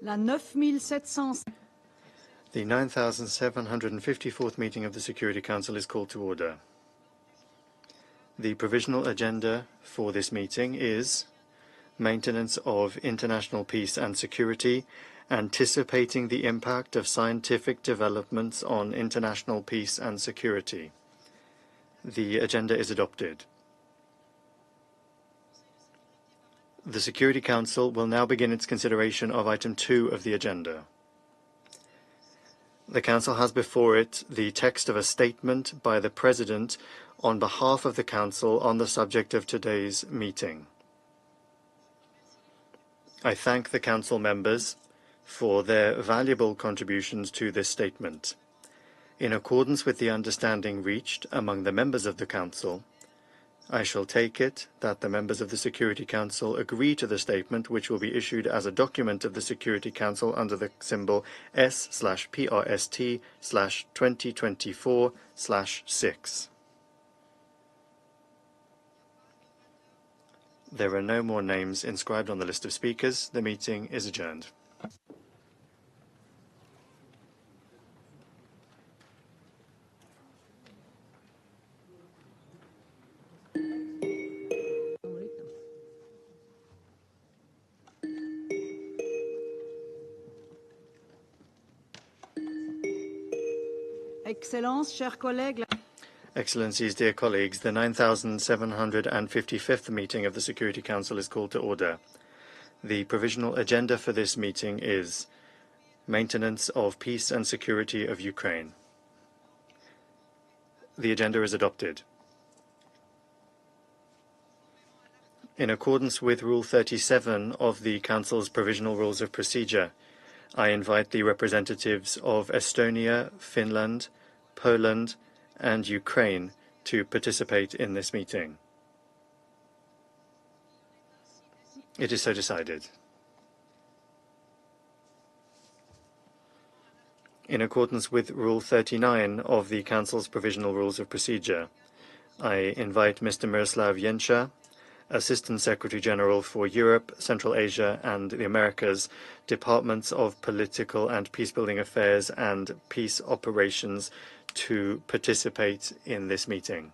The 9754th meeting of the Security Council is called to order. The provisional agenda for this meeting is maintenance of international peace and security, anticipating the impact of scientific developments on international peace and security. The agenda is adopted. The Security Council will now begin its consideration of item 2 of the agenda. The Council has before it the text of a statement by the President on behalf of the Council on the subject of today's meeting. I thank the Council members for their valuable contributions to this statement. In accordance with the understanding reached among the members of the Council, I shall take it that the members of the Security Council agree to the statement, which will be issued as a document of the Security Council under the symbol S/PRST/2024/6. There are no more names inscribed on the list of speakers. The meeting is adjourned. Excellencies, dear colleagues, the 9755th meeting of the Security Council is called to order. The provisional agenda for this meeting is maintenance of peace and security of Ukraine. The agenda is adopted. In accordance with Rule 37 of the Council's Provisional Rules of Procedure, I invite the representatives of Estonia, Finland, Poland, and Ukraine to participate in this meeting. It is so decided. In accordance with Rule 39 of the Council's Provisional Rules of Procedure, I invite Mr. Miroslav Jenča, Assistant Secretary General for Europe, Central Asia and the Americas, Departments of Political and Peacebuilding Affairs and Peace Operations, to participate in this meeting.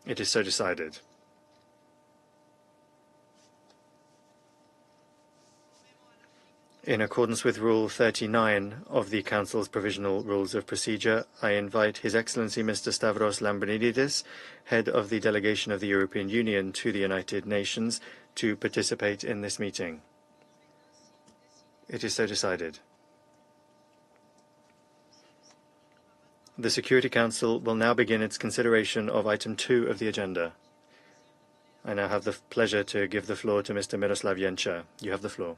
It is so decided. In accordance with Rule 39 of the Council's Provisional Rules of Procedure, I invite His Excellency Mr. Stavros Lambrinidis, Head of the Delegation of the European Union to the United Nations, to participate in this meeting. It is so decided. The Security Council will now begin its consideration of item 2 of the agenda. I now have the pleasure to give the floor to Mr. Miroslav Jenča. You have the floor.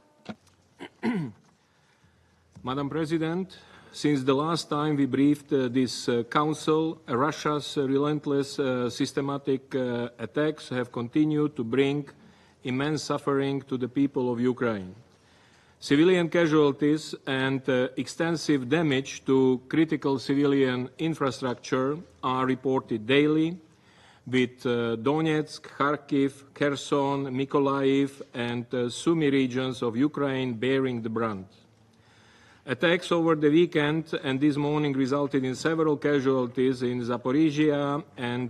Madam President, since the last time we briefed this Council, Russia's relentless systematic attacks have continued to bring immense suffering to the people of Ukraine. Civilian casualties and extensive damage to critical civilian infrastructure are reported daily, with Donetsk, Kharkiv, Kherson, Mykolaiv, and Sumy regions of Ukraine bearing the brunt. Attacks over the weekend and this morning resulted in several casualties in Zaporizhia and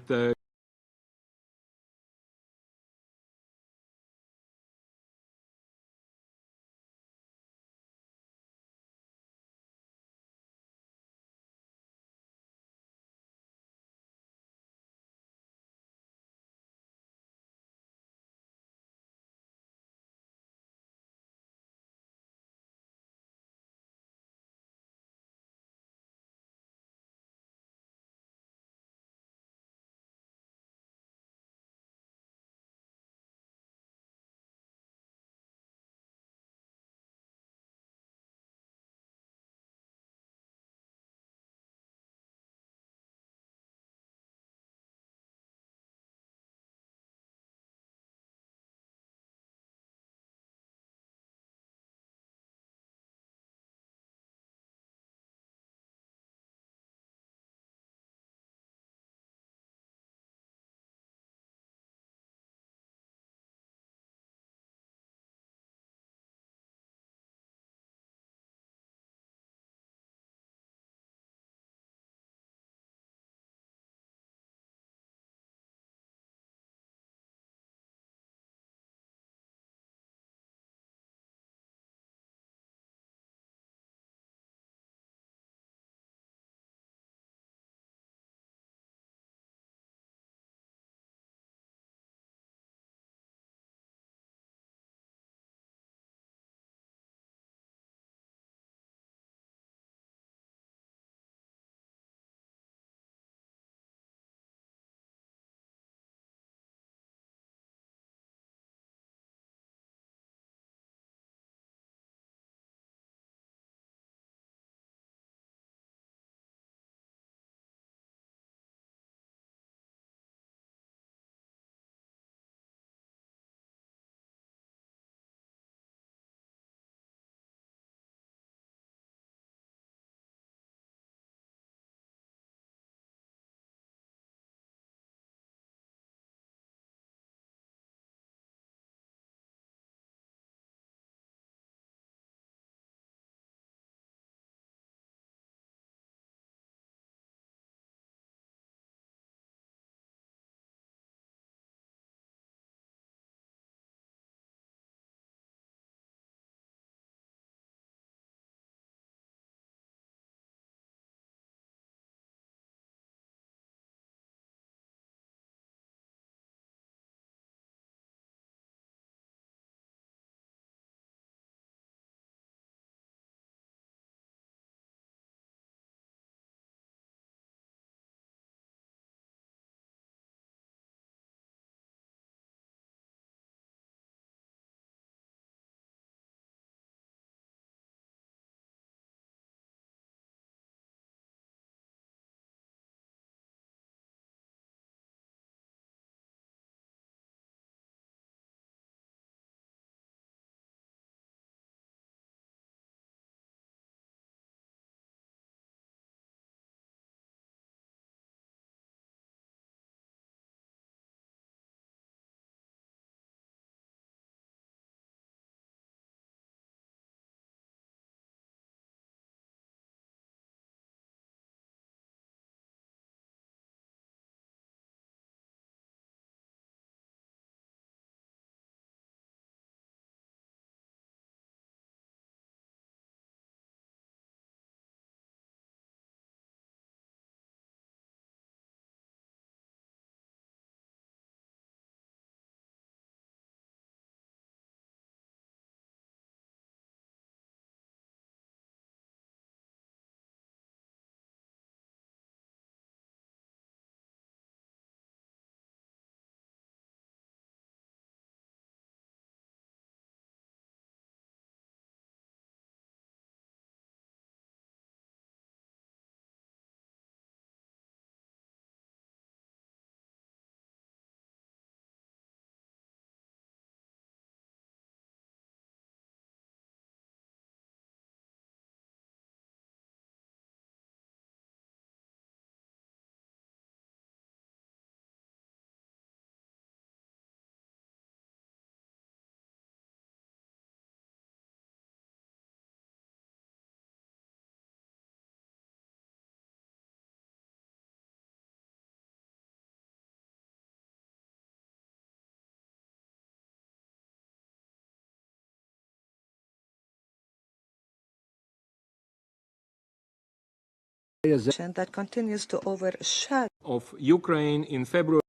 that continues to overshadow of Ukraine in February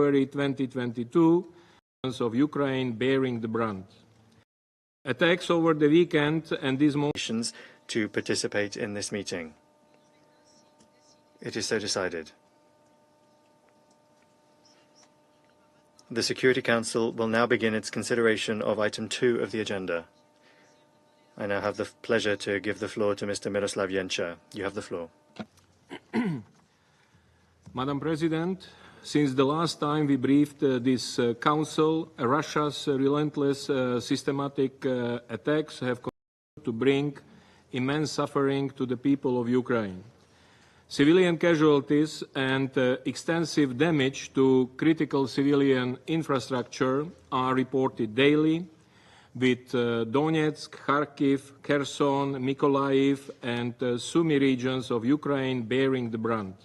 2022, of Ukraine bearing the brunt. Attacks over the weekend and this morning to participate in this meeting. It is so decided. The Security Council will now begin its consideration of item 2 of the agenda. I now have the pleasure to give the floor to Mr. Miroslav Jenča. You have the floor. Madam President, since the last time we briefed this Council, Russia's relentless systematic attacks have continued to bring immense suffering to the people of Ukraine. Civilian casualties and extensive damage to critical civilian infrastructure are reported daily, with Donetsk, Kharkiv, Kherson, Mykolaiv, and Sumy regions of Ukraine bearing the brunt.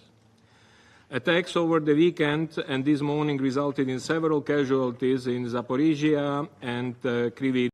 Attacks over the weekend and this morning resulted in several casualties in Zaporizhia and Kryvyi.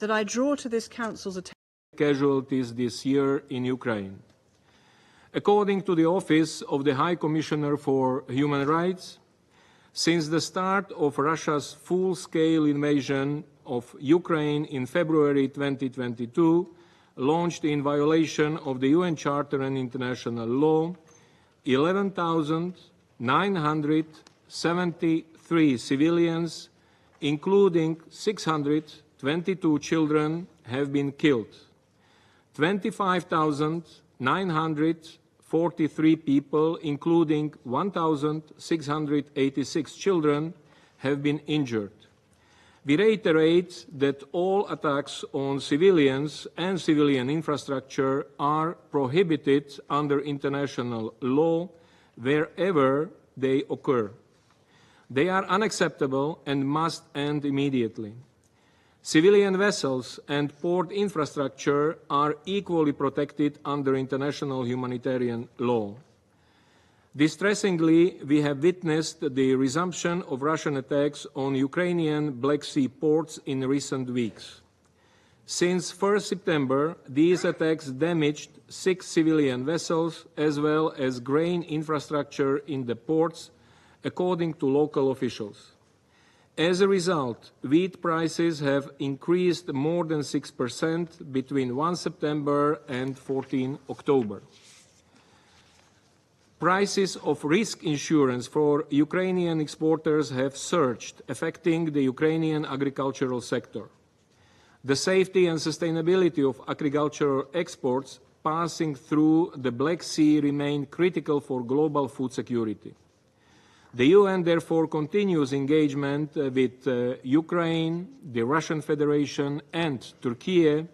that I draw to this Council's attention Casualties this year in Ukraine. According to the Office of the High Commissioner for Human Rights, since the start of Russia's full-scale invasion of Ukraine in February 2022, launched in violation of the UN Charter and international law, 11,973 civilians, including 622 children, have been killed. 25,943 people, including 1,686 children, have been injured. We reiterate that all attacks on civilians and civilian infrastructure are prohibited under international law wherever they occur. They are unacceptable and must end immediately. Civilian vessels and port infrastructure are equally protected under international humanitarian law. Distressingly, we have witnessed the resumption of Russian attacks on Ukrainian Black Sea ports in recent weeks. Since 1st September, these attacks damaged 6 civilian vessels as well as grain infrastructure in the ports, according to local officials. As a result, wheat prices have increased more than 6% between 1 September and 14 October. Prices of risk insurance for Ukrainian exporters have surged, affecting the Ukrainian agricultural sector. The safety and sustainability of agricultural exports passing through the Black Sea remain critical for global food security. The UN therefore continues engagement with Ukraine, the Russian Federation and Turkey,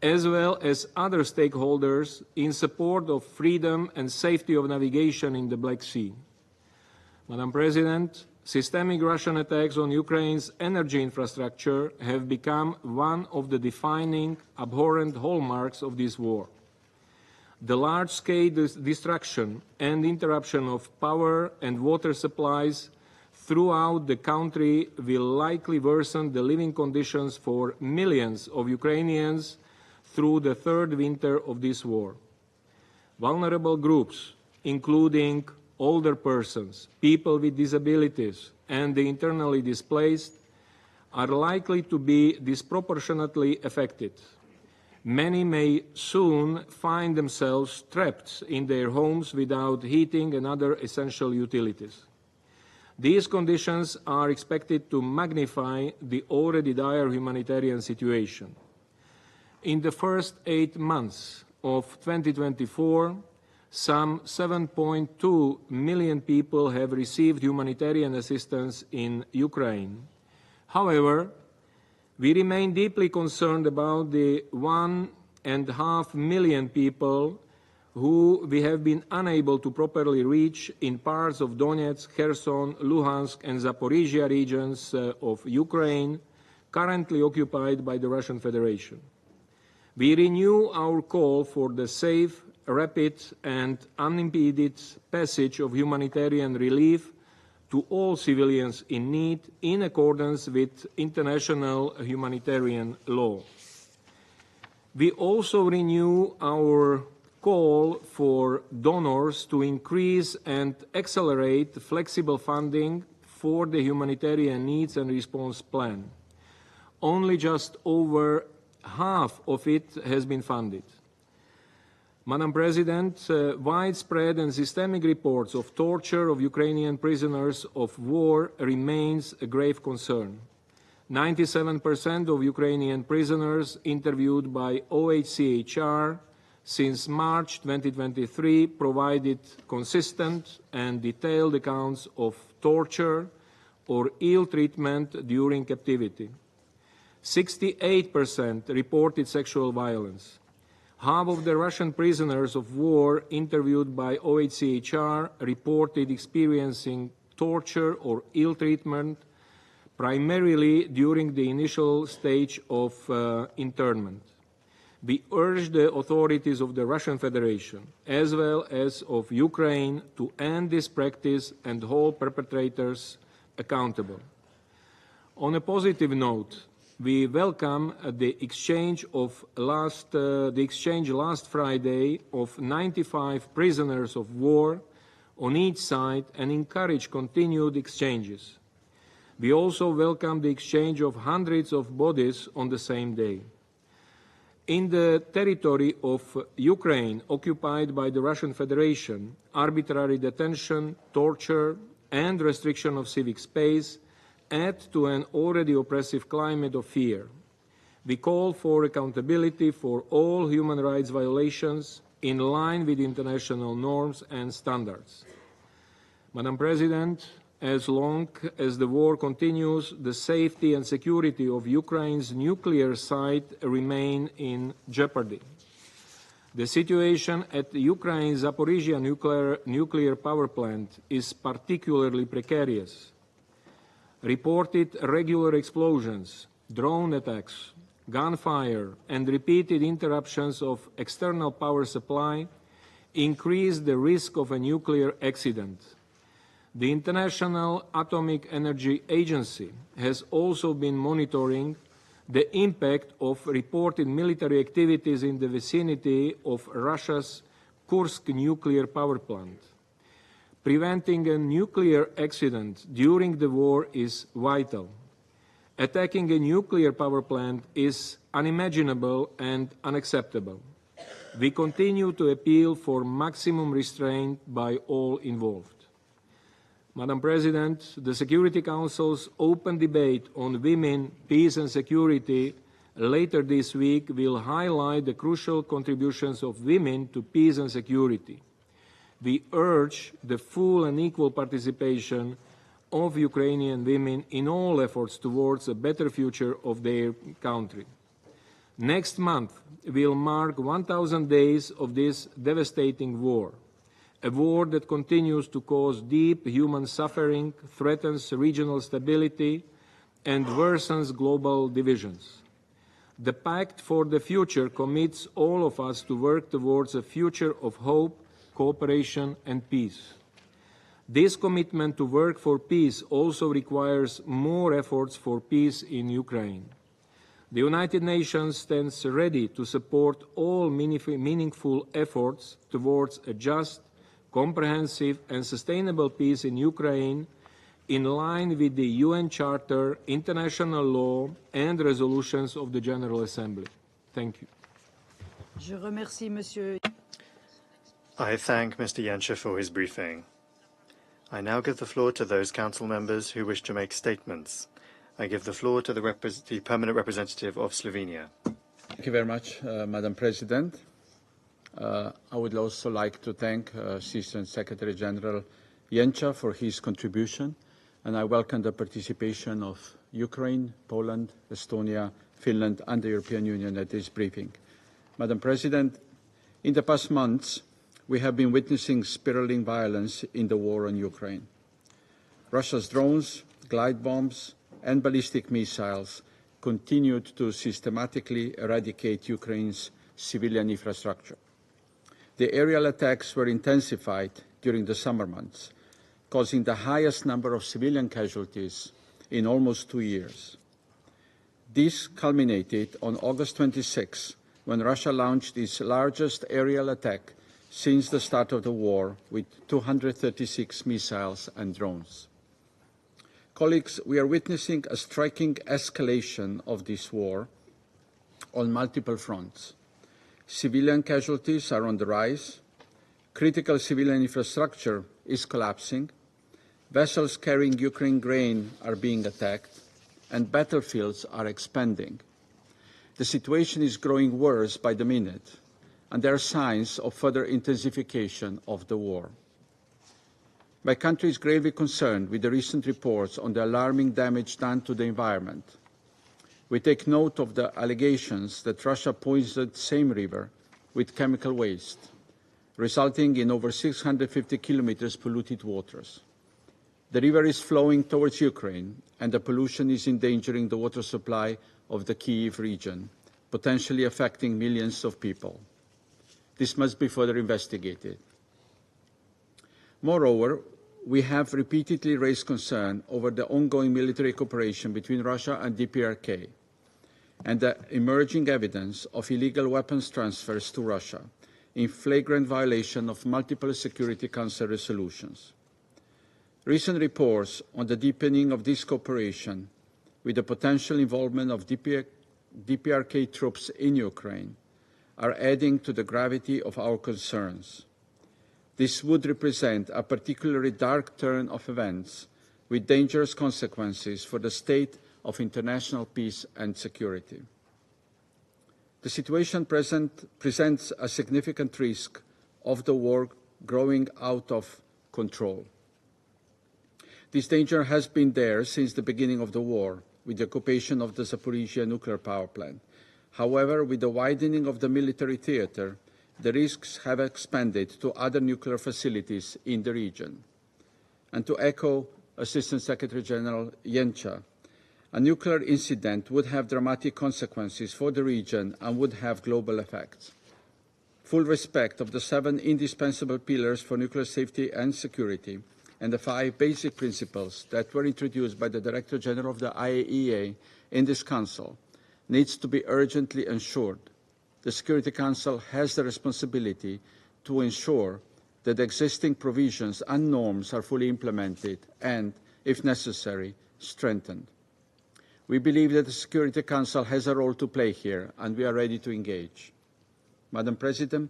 as well as other stakeholders in support of freedom and safety of navigation in the Black Sea. Madam President, systemic Russian attacks on Ukraine's energy infrastructure have become one of the defining, abhorrent hallmarks of this war. The large-scale destruction and interruption of power and water supplies throughout the country will likely worsen the living conditions for millions of Ukrainians through the third winter of this war. Vulnerable groups, including older persons, people with disabilities, and the internally displaced, are likely to be disproportionately affected. Many may soon find themselves trapped in their homes without heating and other essential utilities. These conditions are expected to magnify the already dire humanitarian situation. In the first 8 months of 2024, some 7.2 million people have received humanitarian assistance in Ukraine. However, we remain deeply concerned about the 1.5 million people who we have been unable to properly reach in parts of Donetsk, Kherson, Luhansk, and Zaporizhia regions of Ukraine, currently occupied by the Russian Federation. We renew our call for the safe, rapid, and unimpeded passage of humanitarian relief to all civilians in need in accordance with international humanitarian law. We also renew our call for donors to increase and accelerate flexible funding for the humanitarian needs and response plan. Only just over half of it has been funded. Madam President, widespread and systemic reports of torture of Ukrainian prisoners of war remains a grave concern. 97% of Ukrainian prisoners interviewed by OHCHR since March 2023 provided consistent and detailed accounts of torture or ill treatment during captivity. 68% reported sexual violence. Half of the Russian prisoners of war interviewed by OHCHR reported experiencing torture or ill treatment, primarily during the initial stage of internment. We urge the authorities of the Russian Federation, as well as of Ukraine, to end this practice and hold perpetrators accountable. On a positive note, we welcome the exchange last Friday of 95 prisoners of war on each side and encourage continued exchanges. We also welcome the exchange of hundreds of bodies on the same day. In the territory of Ukraine occupied by the Russian Federation, arbitrary detention, torture, and restriction of civic space add to an already oppressive climate of fear. We call for accountability for all human rights violations in line with international norms and standards. Madam President, as long as the war continues, the safety and security of Ukraine's nuclear site remain in jeopardy. The situation at Ukraine's Zaporizhia nuclear power plant is particularly precarious. Reported regular explosions drone attacks, gunfire, and repeated interruptions of external power supply increase the risk of a nuclear accident. The International Atomic Energy Agency has also been monitoring the impact of reported military activities in the vicinity of Russia's Kursk nuclear power plant. Preventing a nuclear accident during the war is vital. Attacking a nuclear power plant is unimaginable and unacceptable. We continue to appeal for maximum restraint by all involved. Madam President, the Security Council's open debate on women, peace and security later this week will highlight the crucial contributions of women to peace and security. We urge the full and equal participation of Ukrainian women in all efforts towards a better future of their country. Next month will mark 1,000 days of this devastating war, a war that continues to cause deep human suffering, threatens regional stability, and worsens global divisions. The Pact for the Future commits all of us to work towards a future of hope, cooperation, and peace. This commitment to work for peace also requires more efforts for peace in Ukraine. The United Nations stands ready to support all meaningful efforts towards a just, comprehensive, and sustainable peace in Ukraine in line with the UN Charter, international law, and resolutions of the General Assembly. Thank you. Je remercie Monsieur. I thank Mr. Janša for his briefing. I now give the floor to those council members who wish to make statements. I give the floor to the permanent representative of Slovenia. Thank you very much, Madam President. I would also like to thank Assistant Secretary General Janša for his contribution, and I welcome the participation of Ukraine, Poland, Estonia, Finland, and the European Union at this briefing. Madam President, in the past months, we have been witnessing spiraling violence in the war on Ukraine. Russia's drones, glide bombs, and ballistic missiles continued to systematically eradicate Ukraine's civilian infrastructure. The aerial attacks were intensified during the summer months, causing the highest number of civilian casualties in almost 2 years. This culminated on August 26, when Russia launched its largest aerial attack since the start of the war, with 236 missiles and drones. Colleagues, we are witnessing a striking escalation of this war on multiple fronts. Civilian casualties are on the rise, critical civilian infrastructure is collapsing, vessels carrying Ukraine grain are being attacked, and battlefields are expanding. The situation is growing worse by the minute, and there are signs of further intensification of the war. My country is gravely concerned with the recent reports on the alarming damage done to the environment. We take note of the allegations that Russia poisoned the same river with chemical waste, resulting in over 650 kilometers polluted waters. The river is flowing towards Ukraine, and the pollution is endangering the water supply of the Kyiv region, potentially affecting millions of people. This must be further investigated. Moreover, we have repeatedly raised concern over the ongoing military cooperation between Russia and DPRK and the emerging evidence of illegal weapons transfers to Russia in flagrant violation of multiple Security Council resolutions. Recent reports on the deepening of this cooperation with the potential involvement of DPRK troops in Ukraine are adding to the gravity of our concerns. This would represent a particularly dark turn of events with dangerous consequences for the state of international peace and security. The situation presents a significant risk of the war growing out of control. This danger has been there since the beginning of the war, with the occupation of the Zaporizhzhia nuclear power plant. However, with the widening of the military theater, the risks have expanded to other nuclear facilities in the region. And to echo Assistant Secretary General Janša, A nuclear incident would have dramatic consequences for the region and would have global effects. Full respect of the 7 indispensable pillars for nuclear safety and security and the 5 basic principles that were introduced by the Director General of the IAEA in this Council needs to be urgently ensured. The Security Council has the responsibility to ensure that existing provisions and norms are fully implemented and, if necessary, strengthened. We believe that the Security Council has a role to play here, and we are ready to engage. Madam President,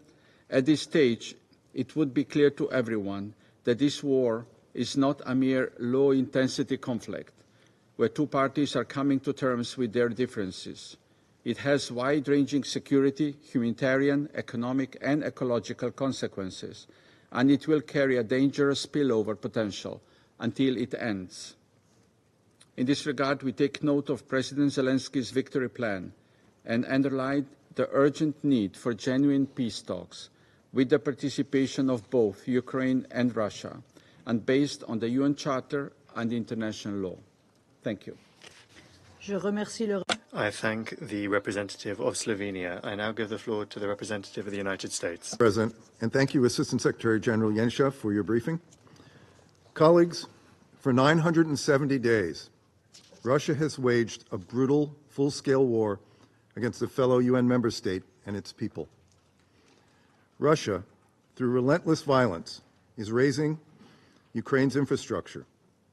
at this stage, it would be clear to everyone that this war is not a mere low-intensity conflict, where 2 parties are coming to terms with their differences. It has wide-ranging security, humanitarian, economic, and ecological consequences, and it will carry a dangerous spillover potential until it ends. In this regard, we take note of President Zelensky's victory plan and underline the urgent need for genuine peace talks with the participation of both Ukraine and Russia, and based on the UN Charter and international law. Thank you. I thank the representative of Slovenia. I now give the floor to the representative of the United States. President, and thank you, Assistant Secretary General Yensha, for your briefing. Colleagues, for 970 days, Russia has waged a brutal, full-scale war against a fellow UN member state and its people. Russia, through relentless violence, is razing Ukraine's infrastructure,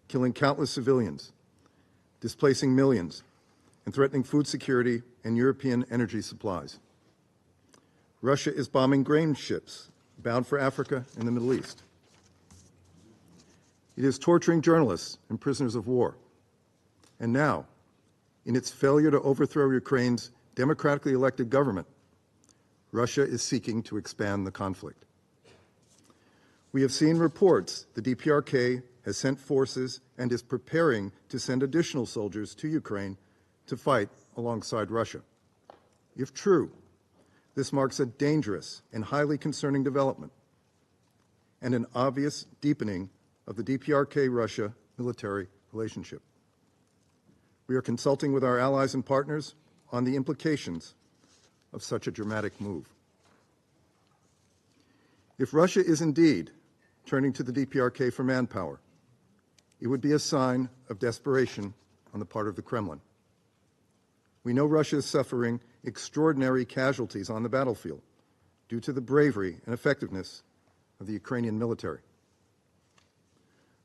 killing countless civilians, displacing millions, and threatening food security and European energy supplies. Russia is bombing grain ships bound for Africa and the Middle East. It is torturing journalists and prisoners of war. And now, in its failure to overthrow Ukraine's democratically elected government, Russia is seeking to expand the conflict. We have seen reports the DPRK has sent forces and is preparing to send additional soldiers to Ukraine to fight alongside Russia. If true, this marks a dangerous and highly concerning development and an obvious deepening of the DPRK-Russia military relationship. We are consulting with our allies and partners on the implications of such a dramatic move. If Russia is indeed turning to the DPRK for manpower, it would be a sign of desperation on the part of the Kremlin. We know Russia is suffering extraordinary casualties on the battlefield due to the bravery and effectiveness of the Ukrainian military.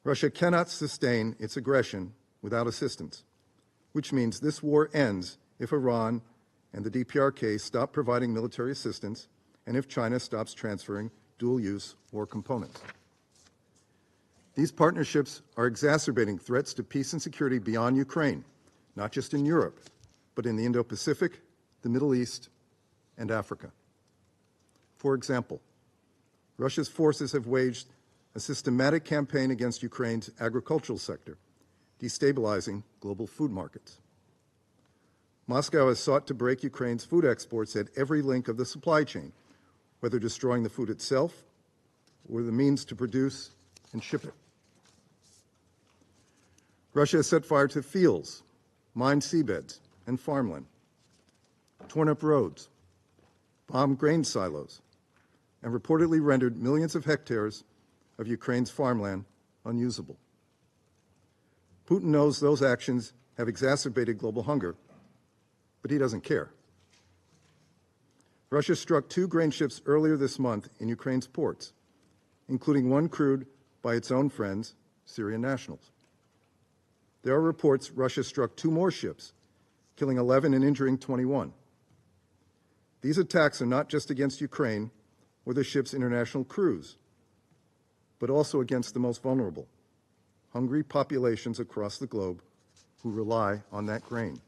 Russia cannot sustain its aggression without assistance, which means this war ends if Iran and the DPRK stop providing military assistance and if China stops transferring dual-use war components. These partnerships are exacerbating threats to peace and security beyond Ukraine, not just in Europe, but in the Indo-Pacific, the Middle East, and Africa. For example, Russia's forces have waged a systematic campaign against Ukraine's agricultural sector, destabilizing global food markets. Moscow has sought to break Ukraine's food exports at every link of the supply chain, whether destroying the food itself or the means to produce and ship it. Russia has set fire to fields, mined seabeds, and farmland, torn up roads, bombed grain silos, and reportedly rendered millions of hectares of Ukraine's farmland unusable. Putin knows those actions have exacerbated global hunger, but he doesn't care. Russia struck 2 grain ships earlier this month in Ukraine's ports, including one crewed by its own friends, Syrian nationals. There are reports Russia struck 2 more ships, killing 11 and injuring 21. These attacks are not just against Ukraine or the ship's international crews, but also against the most vulnerable, hungry populations across the globe who rely on that grain.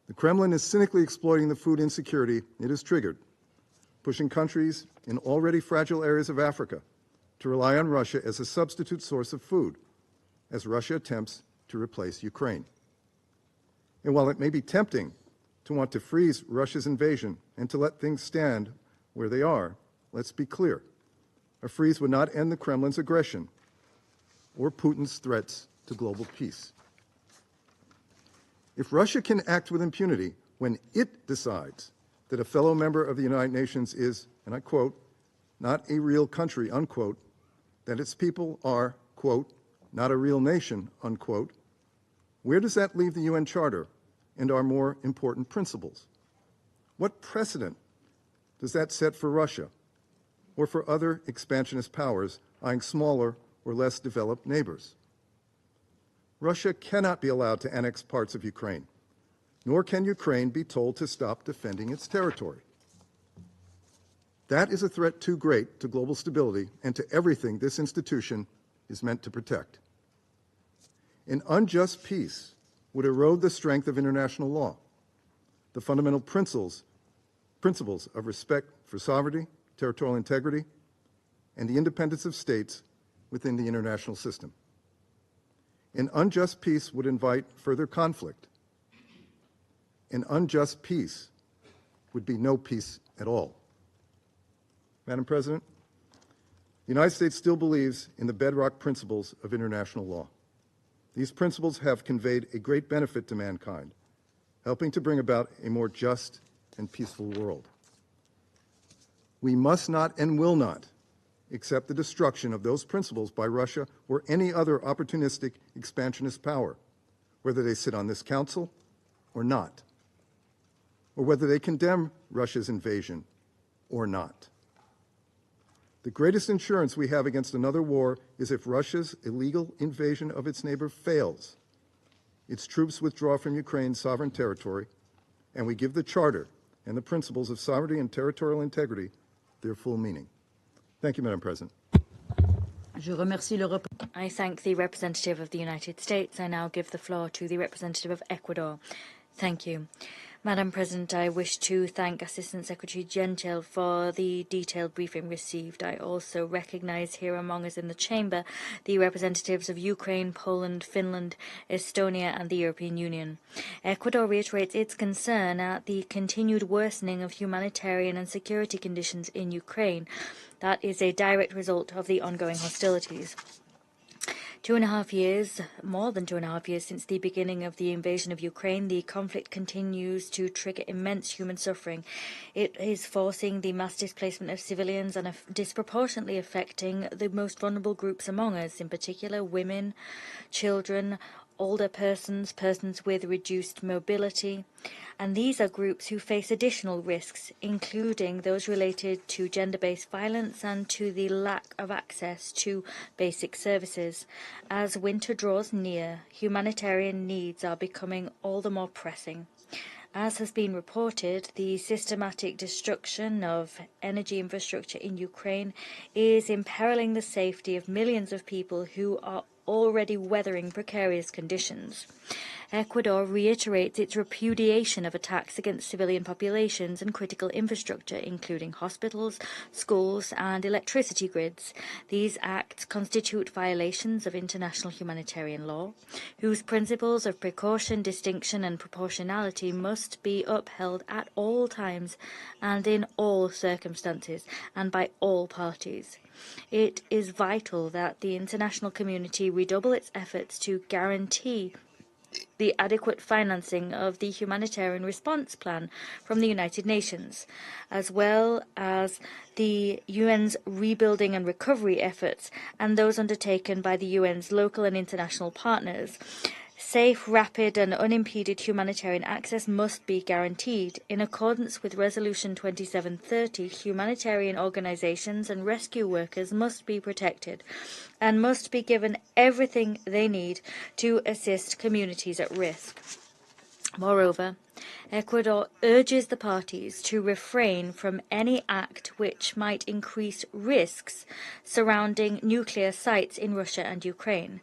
The Kremlin is cynically exploiting the food insecurity it has triggered, pushing countries in already fragile areas of Africa to rely on Russia as a substitute source of food, as Russia attempts to replace Ukraine. And while it may be tempting to want to freeze Russia's invasion and to let things stand where they are, let's be clear. A freeze would not end the Kremlin's aggression or Putin's threats to global peace. If Russia can act with impunity when it decides that a fellow member of the United Nations is, and I quote, not a real country, unquote, that its people are, quote, not a real nation, unquote, where does that leave the UN Charter and our more important principles? What precedent does that set for Russia or for other expansionist powers eyeing smaller or less developed neighbors? Russia cannot be allowed to annex parts of Ukraine, nor can Ukraine be told to stop defending its territory. That is a threat too great to global stability and to everything this institution is meant to protect. An unjust peace would erode the strength of international law, the fundamental principles of respect for sovereignty, territorial integrity, and the independence of states within the international system. An unjust peace would invite further conflict. An unjust peace would be no peace at all. Madam President, the United States still believes in the bedrock principles of international law. These principles have conveyed a great benefit to mankind, helping to bring about a more just and peaceful world. We must not and will not accept the destruction of those principles by Russia or any other opportunistic expansionist power, whether they sit on this council or not, or whether they condemn Russia's invasion or not. The greatest insurance we have against another war is if Russia's illegal invasion of its neighbor fails, its troops withdraw from Ukraine's sovereign territory, and we give the Charter and the principles of sovereignty and territorial integrity their full meaning. Thank you, Madam President. I thank the representative of the United States. I now give the floor to the representative of Ecuador. Thank you. Madam President, I wish to thank Assistant Secretary Gentil for the detailed briefing received. I also recognize here among us in the chamber the representatives of Ukraine, Poland, Finland, Estonia, and the European Union. Ecuador reiterates its concern at the continued worsening of humanitarian and security conditions in Ukraine. That is a direct result of the ongoing hostilities. 2.5 years, more than 2.5 years since the beginning of the invasion of Ukraine, the conflict continues to trigger immense human suffering. It is forcing the mass displacement of civilians and disproportionately affecting the most vulnerable groups among us, in particular women, children, older persons, persons with reduced mobility, and these are groups who face additional risks, including those related to gender-based violence and to the lack of access to basic services. As winter draws near, humanitarian needs are becoming all the more pressing. As has been reported, the systematic destruction of energy infrastructure in Ukraine is imperiling the safety of millions of people who are already weathering precarious conditions. Ecuador reiterates its repudiation of attacks against civilian populations and critical infrastructure, including hospitals, schools, and electricity grids. These acts constitute violations of international humanitarian law, whose principles of precaution, distinction, and proportionality must be upheld at all times and in all circumstances, and by all parties. It is vital that the international community redouble its efforts to guarantee the adequate financing of the humanitarian response plan from the United Nations, as well as the UN's rebuilding and recovery efforts and those undertaken by the UN's local and international partners. Safe, rapid, and unimpeded humanitarian access must be guaranteed. In accordance with Resolution 2730, humanitarian organizations and rescue workers must be protected and must be given everything they need to assist communities at risk. Moreover, Ecuador urges the parties to refrain from any act which might increase risks surrounding nuclear sites in Russia and Ukraine.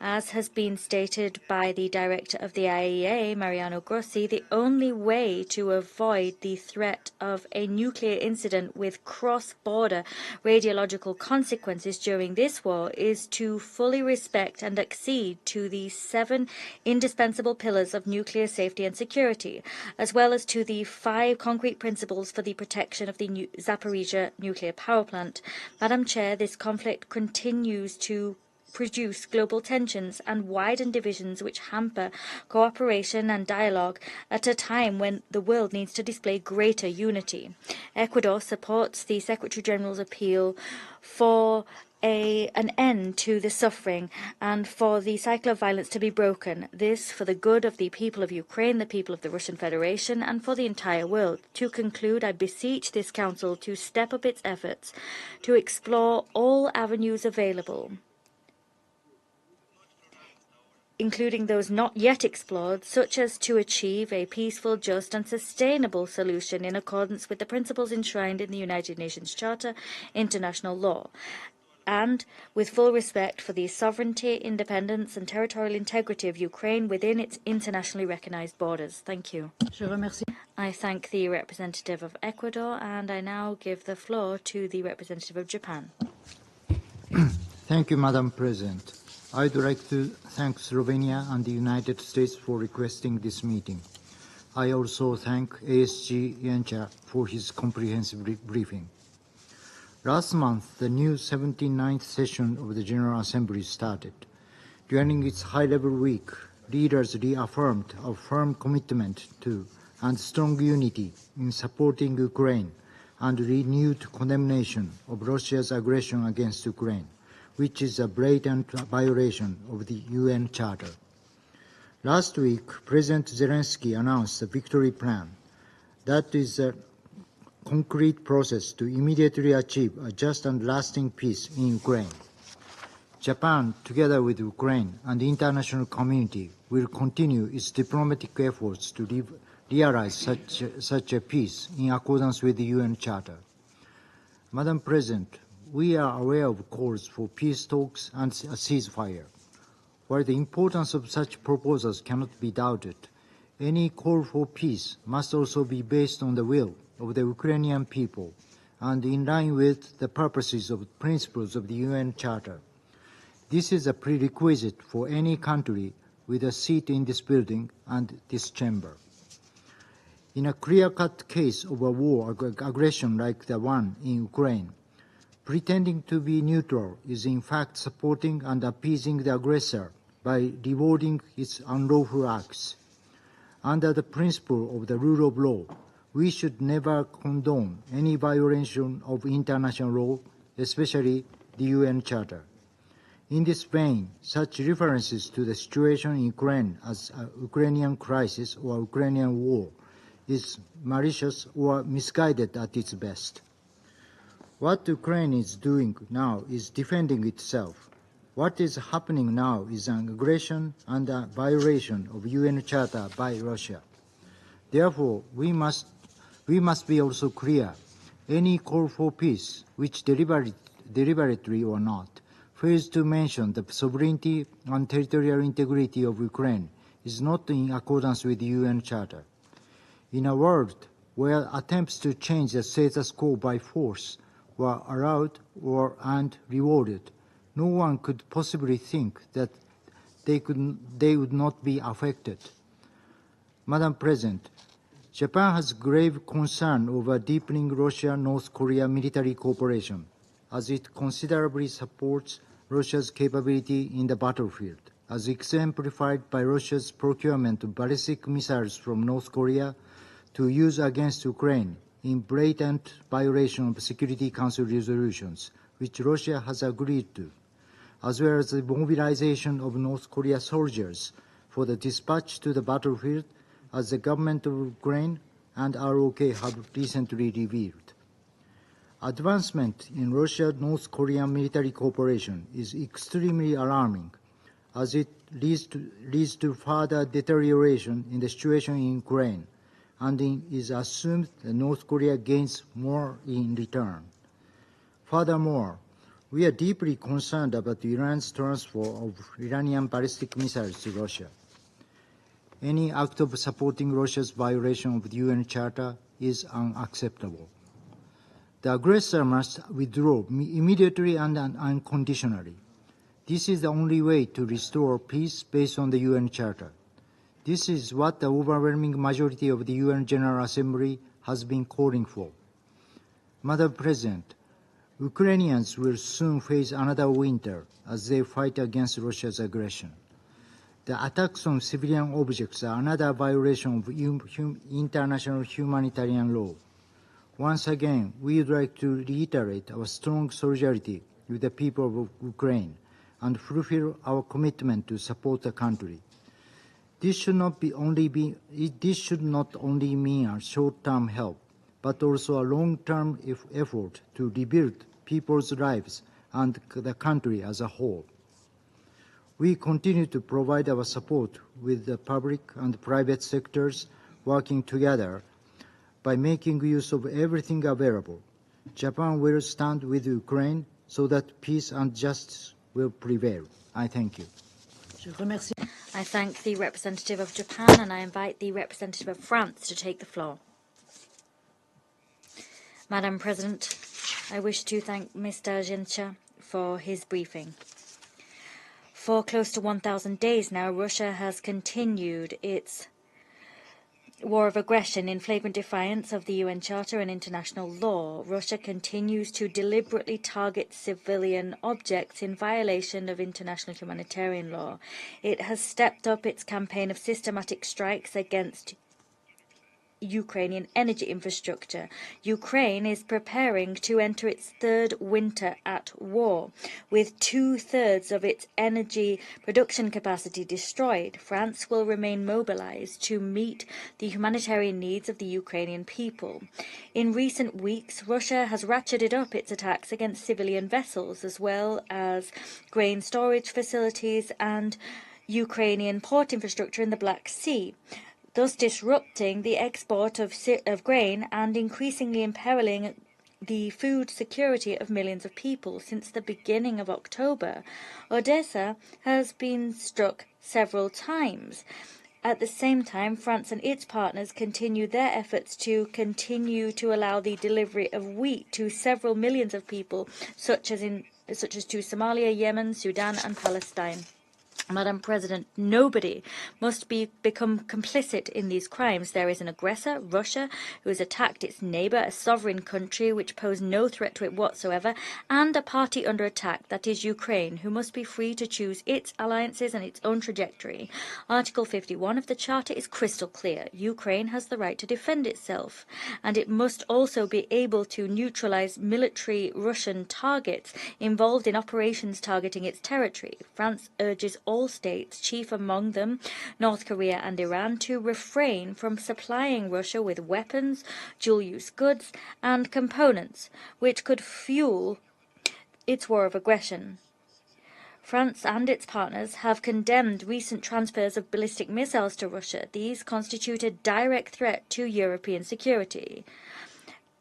As has been stated by the director of the IAEA, Mariano Grossi, the only way to avoid the threat of a nuclear incident with cross-border radiological consequences during this war is to fully respect and accede to the 7 indispensable pillars of nuclear safety and security, as well as to the 5 concrete principles for the protection of the Zaporizhzhia nuclear power plant. Madam Chair, this conflict continues to produce global tensions and widen divisions which hamper cooperation and dialogue at a time when the world needs to display greater unity. Ecuador supports the Secretary-General's appeal for an end to the suffering and for the cycle of violence to be broken. This for the good of the people of Ukraine, the people of the Russian Federation, and for the entire world. To conclude, I beseech this Council to step up its efforts to explore all avenues available, including those not yet explored, such as to achieve a peaceful, just and sustainable solution in accordance with the principles enshrined in the United Nations Charter, international law, and with full respect for the sovereignty, independence and territorial integrity of Ukraine within its internationally recognized borders. Thank you. I thank the representative of Ecuador, and I now give the floor to the representative of Japan. Thank you, Madam President. I'd like to thank Slovenia and the United States for requesting this meeting. I also thank ASG Yencha for his comprehensive briefing. Last month, the new 79th session of the General Assembly started. During its high-level week, leaders reaffirmed a firm commitment to and strong unity in supporting Ukraine and renewed condemnation of Russia's aggression against Ukraine, which is a blatant violation of the UN Charter. Last week, President Zelensky announced a victory plan that is a concrete process to immediately achieve a just and lasting peace in Ukraine. Japan, together with Ukraine and the international community, will continue its diplomatic efforts to realize such a peace in accordance with the UN Charter. Madam President, we are aware of calls for peace talks and a ceasefire. While the importance of such proposals cannot be doubted, any call for peace must also be based on the will of the Ukrainian people and in line with the purposes of principles of the UN Charter. This is a prerequisite for any country with a seat in this building and this chamber. In a clear-cut case of a war aggression like the one in Ukraine, pretending to be neutral is in fact supporting and appeasing the aggressor by rewarding its unlawful acts. Under the principle of the rule of law, we should never condone any violation of international law, especially the UN Charter. In this vein, such references to the situation in Ukraine as a Ukrainian crisis or Ukrainian war is malicious or misguided at its best. What Ukraine is doing now is defending itself. What is happening now is an aggression and a violation of UN Charter by Russia. Therefore, we must be also clear. Any call for peace, which deliberately or not, fails to mention the sovereignty and territorial integrity of Ukraine is not in accordance with the UN Charter. In a world where attempts to change the status quo by force were allowed and rewarded, no one could possibly think that they would not be affected. Madam President, Japan has grave concern over deepening Russia-North Korea military cooperation, as it considerably supports Russia's capability in the battlefield, as exemplified by Russia's procurement of ballistic missiles from North Korea to use against Ukraine in blatant violation of Security Council resolutions, which Russia has agreed to, as well as the mobilization of North Korea soldiers for the dispatch to the battlefield, as the government of Ukraine and ROK have recently revealed. Advancement in Russia-North Korean military cooperation is extremely alarming, as it leads to further deterioration in the situation in Ukraine, and it is assumed that North Korea gains more in return. Furthermore, we are deeply concerned about Iran's transfer of Iranian ballistic missiles to Russia. Any act of supporting Russia's violation of the UN Charter is unacceptable. The aggressor must withdraw immediately and unconditionally. This is the only way to restore peace based on the UN Charter. This is what the overwhelming majority of the UN General Assembly has been calling for. Madam President, Ukrainians will soon face another winter as they fight against Russia's aggression. The attacks on civilian objects are another violation of international humanitarian law. Once again, we would like to reiterate our strong solidarity with the people of Ukraine and fulfill our commitment to support the country. This should not only mean a short-term help, but also a long-term effort to rebuild people's lives and the country as a whole. We continue to provide our support with the public and private sectors working together by making use of everything available. Japan will stand with Ukraine so that peace and justice will prevail. I thank you. I thank the representative of Japan, and I invite the representative of France to take the floor. Madam President, I wish to thank Mr. Genscher for his briefing. For close to 1,000 days now, Russia has continued its war of aggression in flagrant defiance of the UN Charter and international law. Russia continues to deliberately target civilian objects in violation of international humanitarian law. It has stepped up its campaign of systematic strikes against Ukrainian energy infrastructure. Ukraine is preparing to enter its third winter at war, with 2/3 of its energy production capacity destroyed. France will remain mobilized to meet the humanitarian needs of the Ukrainian people. In recent weeks, Russia has ratcheted up its attacks against civilian vessels, as well as grain storage facilities and Ukrainian port infrastructure in the Black Sea, thus disrupting the export of grain and increasingly imperiling the food security of millions of people. Since the beginning of October, Odessa has been struck several times. At the same time, France and its partners continue their efforts to continue to allow the delivery of wheat to several millions of people, such as to Somalia, Yemen, Sudan, and Palestine. Madam President, nobody must become complicit in these crimes. There is an aggressor, Russia, who has attacked its neighbour, a sovereign country which posed no threat to it whatsoever, and a party under attack, that is Ukraine, who must be free to choose its alliances and its own trajectory. Article 51 of the Charter is crystal clear. Ukraine has the right to defend itself, and it must also be able to neutralise military Russian targets involved in operations targeting its territory. France urges all states, chief among them North Korea and Iran, to refrain from supplying Russia with weapons, dual-use goods, and components which could fuel its war of aggression. France and its partners have condemned recent transfers of ballistic missiles to Russia. These constitute a direct threat to European security,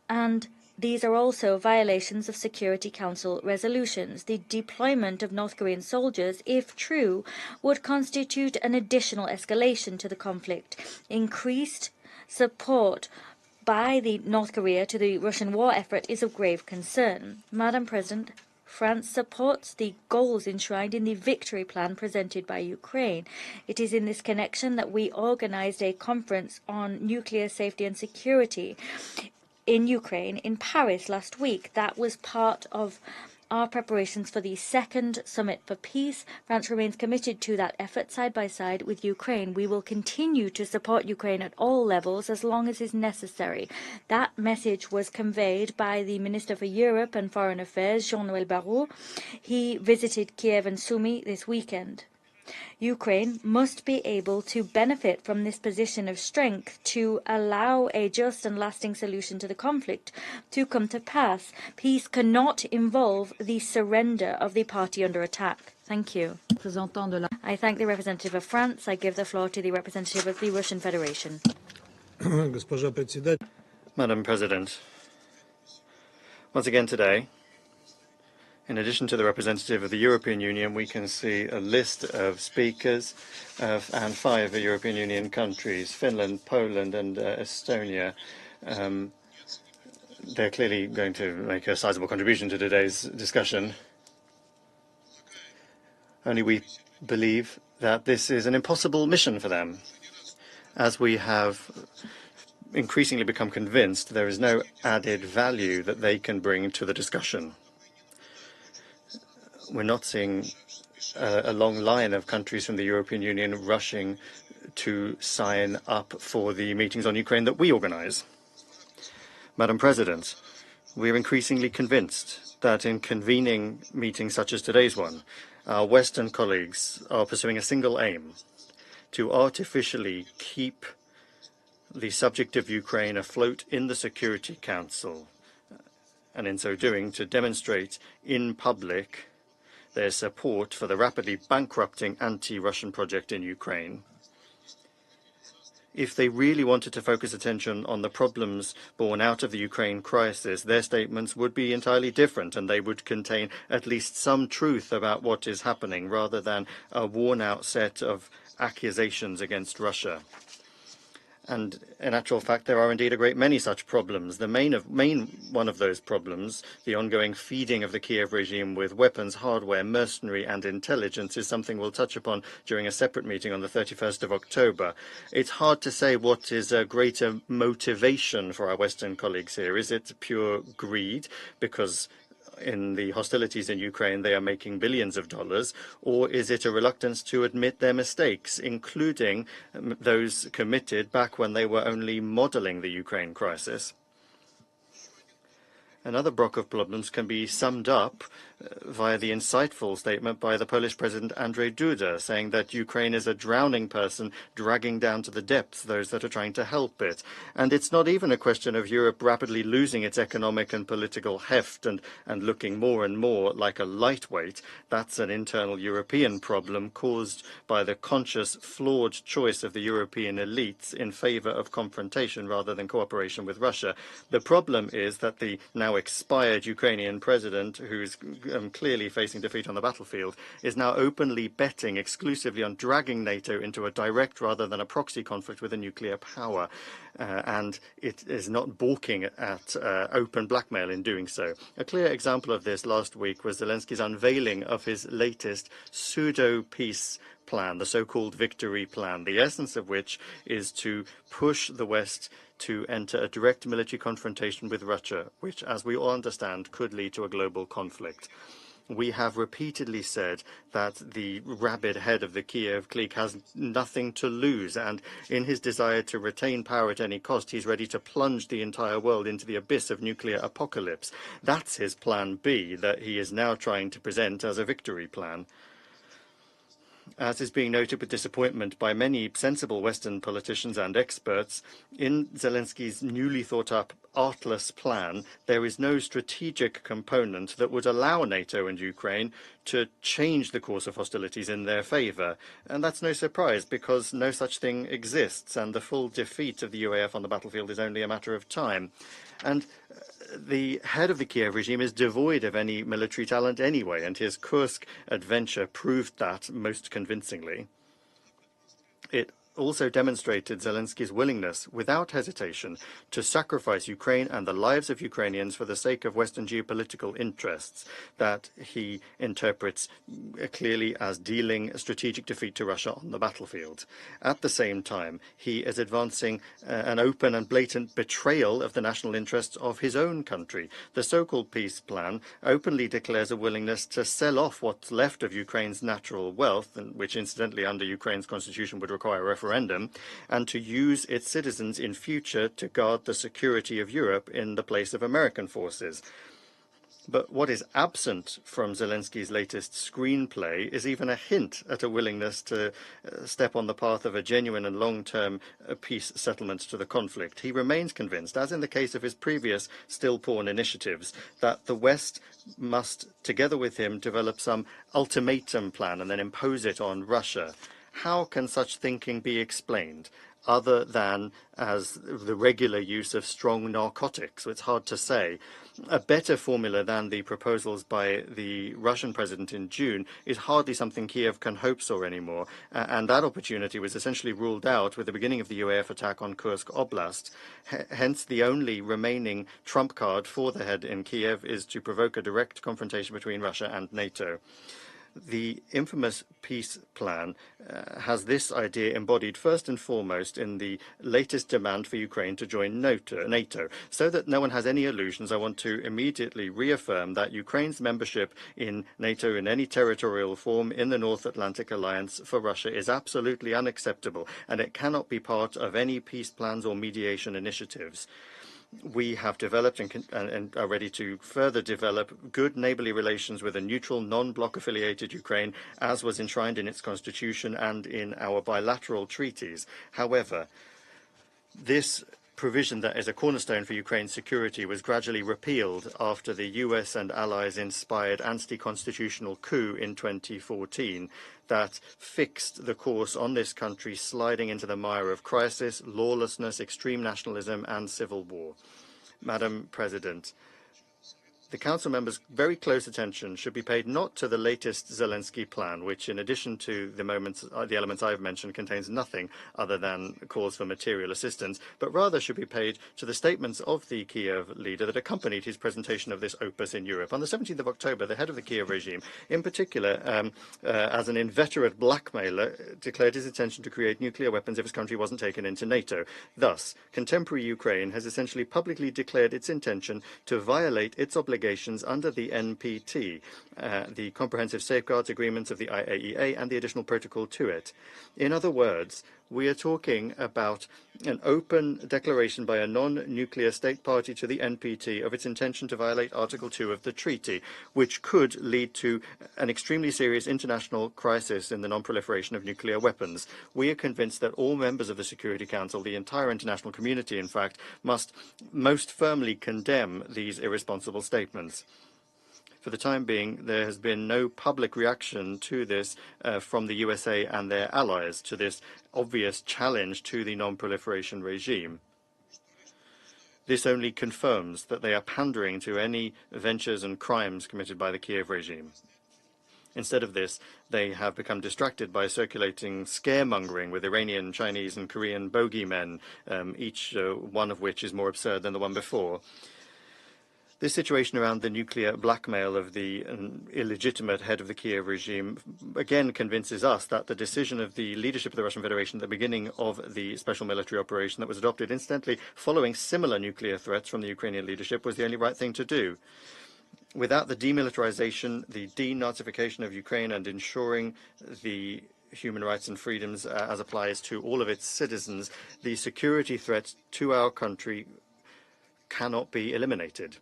and these are also violations of Security Council resolutions. The deployment of North Korean soldiers, if true, would constitute an additional escalation to the conflict. Increased support by North Korea to the Russian war effort is of grave concern. Madam President, France supports the goals enshrined in the victory plan presented by Ukraine. It is in this connection that we organized a conference on nuclear safety and security in Ukraine in Paris last week. That was part of our preparations for the second Summit for Peace. France remains committed to that effort side by side with Ukraine. We will continue to support Ukraine at all levels as long as is necessary. That message was conveyed by the Minister for Europe and Foreign Affairs, Jean-Noël Barrot. He visited Kiev and Sumy this weekend. Ukraine must be able to benefit from this position of strength to allow a just and lasting solution to the conflict to come to pass. Peace cannot involve the surrender of the party under attack. Thank you. I thank the representative of France. I give the floor to the representative of the Russian Federation. Madam President, once again today, in addition to the representative of the European Union, we can see a list of speakers and 5 European Union countries, Finland, Poland, and Estonia. They're clearly going to make a sizable contribution to today's discussion. Only we believe that this is an impossible mission for them, as we have increasingly become convinced there is no added value that they can bring to the discussion. we're not seeing a long line of countries from the European Union rushing to sign up for the meetings on Ukraine that we organize. Madam President, we're increasingly convinced that in convening meetings such as today's one, our Western colleagues are pursuing a single aim: to artificially keep the subject of Ukraine afloat in the Security Council, and in so doing to demonstrate in public their support for the rapidly bankrupting anti-Russian project in Ukraine. If they really wanted to focus attention on the problems born out of the Ukraine crisis, their statements would be entirely different, and they would contain at least some truth about what is happening, rather than a worn-out set of accusations against Russia. And in actual fact, there are indeed a great many such problems. The main one of those problems, the ongoing feeding of the Kiev regime with weapons, hardware, mercenary and intelligence, is something we'll touch upon during a separate meeting on the 31st of October. It's hard to say what is a greater motivation for our Western colleagues here. Is it pure greed, because in the hostilities in Ukraine they are making billions of dollars, or is it a reluctance to admit their mistakes, including those committed back when they were only modeling the Ukraine crisis? Another block of problems can be summed up via the insightful statement by the Polish President Andrzej Duda, saying that Ukraine is a drowning person dragging down to the depths those that are trying to help it. And it's not even a question of Europe rapidly losing its economic and political heft and looking more and more like a lightweight. That's an internal European problem caused by the conscious, flawed choice of the European elites in favor of confrontation rather than cooperation with Russia. The problem is that the now expired Ukrainian president, who's clearly facing defeat on the battlefield, is now openly betting exclusively on dragging NATO into a direct rather than a proxy conflict with a nuclear power. And it is not balking at open blackmail in doing so. A clear example of this last week was Zelensky's unveiling of his latest pseudo-peace plan, the so-called victory plan, the essence of which is to push the West to enter a direct military confrontation with Russia, which, as we all understand, could lead to a global conflict. We have repeatedly said that the rabid head of the Kiev clique has nothing to lose, and in his desire to retain power at any cost, he's ready to plunge the entire world into the abyss of nuclear apocalypse. That's his plan B, that he is now trying to present as a victory plan. As is being noted with disappointment by many sensible Western politicians and experts, in Zelensky's newly thought-up, artless plan, there is no strategic component that would allow NATO and Ukraine to change the course of hostilities in their favor. And that's no surprise, because no such thing exists, and the full defeat of the UAF on the battlefield is only a matter of time. And the head of the Kiev regime is devoid of any military talent anyway, and his Kursk adventure proved that most convincingly. It also demonstrated Zelensky's willingness, without hesitation, to sacrifice Ukraine and the lives of Ukrainians for the sake of Western geopolitical interests that he interprets clearly as dealing a strategic defeat to Russia on the battlefield. At the same time, he is advancing an open and blatant betrayal of the national interests of his own country. The so-called peace plan openly declares a willingness to sell off what's left of Ukraine's natural wealth, which incidentally under Ukraine's constitution would require a referendum, and to use its citizens in future to guard the security of Europe in the place of American forces. But what is absent from Zelensky's latest screenplay is even a hint at a willingness to step on the path of a genuine and long-term peace settlement to the conflict. He remains convinced, as in the case of his previous still-porn initiatives, that the West must, together with him, develop some ultimatum plan and then impose it on Russia. How can such thinking be explained other than as the regular use of strong narcotics? It's hard to say. A better formula than the proposals by the Russian president in June is hardly something Kiev can hope for anymore, and that opportunity was essentially ruled out with the beginning of the UAF attack on Kursk Oblast. Hence, the only remaining trump card for the head in Kiev is to provoke a direct confrontation between Russia and NATO. The infamous peace plan has this idea embodied first and foremost in the latest demand for Ukraine to join NATO. So that no one has any illusions, I want to immediately reaffirm that Ukraine's membership in NATO in any territorial form in the North Atlantic Alliance for Russia is absolutely unacceptable, and it cannot be part of any peace plans or mediation initiatives. We have developed and are ready to further develop good neighbourly relations with a neutral, non-bloc affiliated Ukraine, as was enshrined in its constitution and in our bilateral treaties. However, this provision that is a cornerstone for Ukraine's security was gradually repealed after the US and allies-inspired anti-constitutional coup in 2014 that fixed the course on this country sliding into the mire of crisis, lawlessness, extreme nationalism and civil war. Madam President, the Council members' very close attention should be paid not to the latest Zelensky plan, which, in addition to the elements I've mentioned, contains nothing other than calls for material assistance, but rather should be paid to the statements of the Kiev leader that accompanied his presentation of this opus in Europe. On the 17th of October, the head of the Kiev regime, in particular, as an inveterate blackmailer, declared his intention to create nuclear weapons if his country wasn't taken into NATO. Thus, contemporary Ukraine has essentially publicly declared its intention to violate its obligations under the NPT, the Comprehensive Safeguards Agreements of the IAEA and the additional protocol to it. In other words, we are talking about an open declaration by a non-nuclear state party to the NPT of its intention to violate Article 2 of the treaty, which could lead to an extremely serious international crisis in the non-proliferation of nuclear weapons. We are convinced that all members of the Security Council, the entire international community, in fact, must most firmly condemn these irresponsible statements. For the time being, there has been no public reaction to this from the USA and their allies, to this obvious challenge to the non-proliferation regime. This only confirms that they are pandering to any ventures and crimes committed by the Kiev regime. Instead of this, they have become distracted by circulating scaremongering with Iranian, Chinese and Korean bogeymen, each one of which is more absurd than the one before. This situation around the nuclear blackmail of the illegitimate head of the Kiev regime again convinces us that the decision of the leadership of the Russian Federation at the beginning of the special military operation that was adopted incidentally following similar nuclear threats from the Ukrainian leadership was the only right thing to do. Without the demilitarization, the denazification of Ukraine and ensuring the human rights and freedoms as applies to all of its citizens, the security threat to our country cannot be eliminated.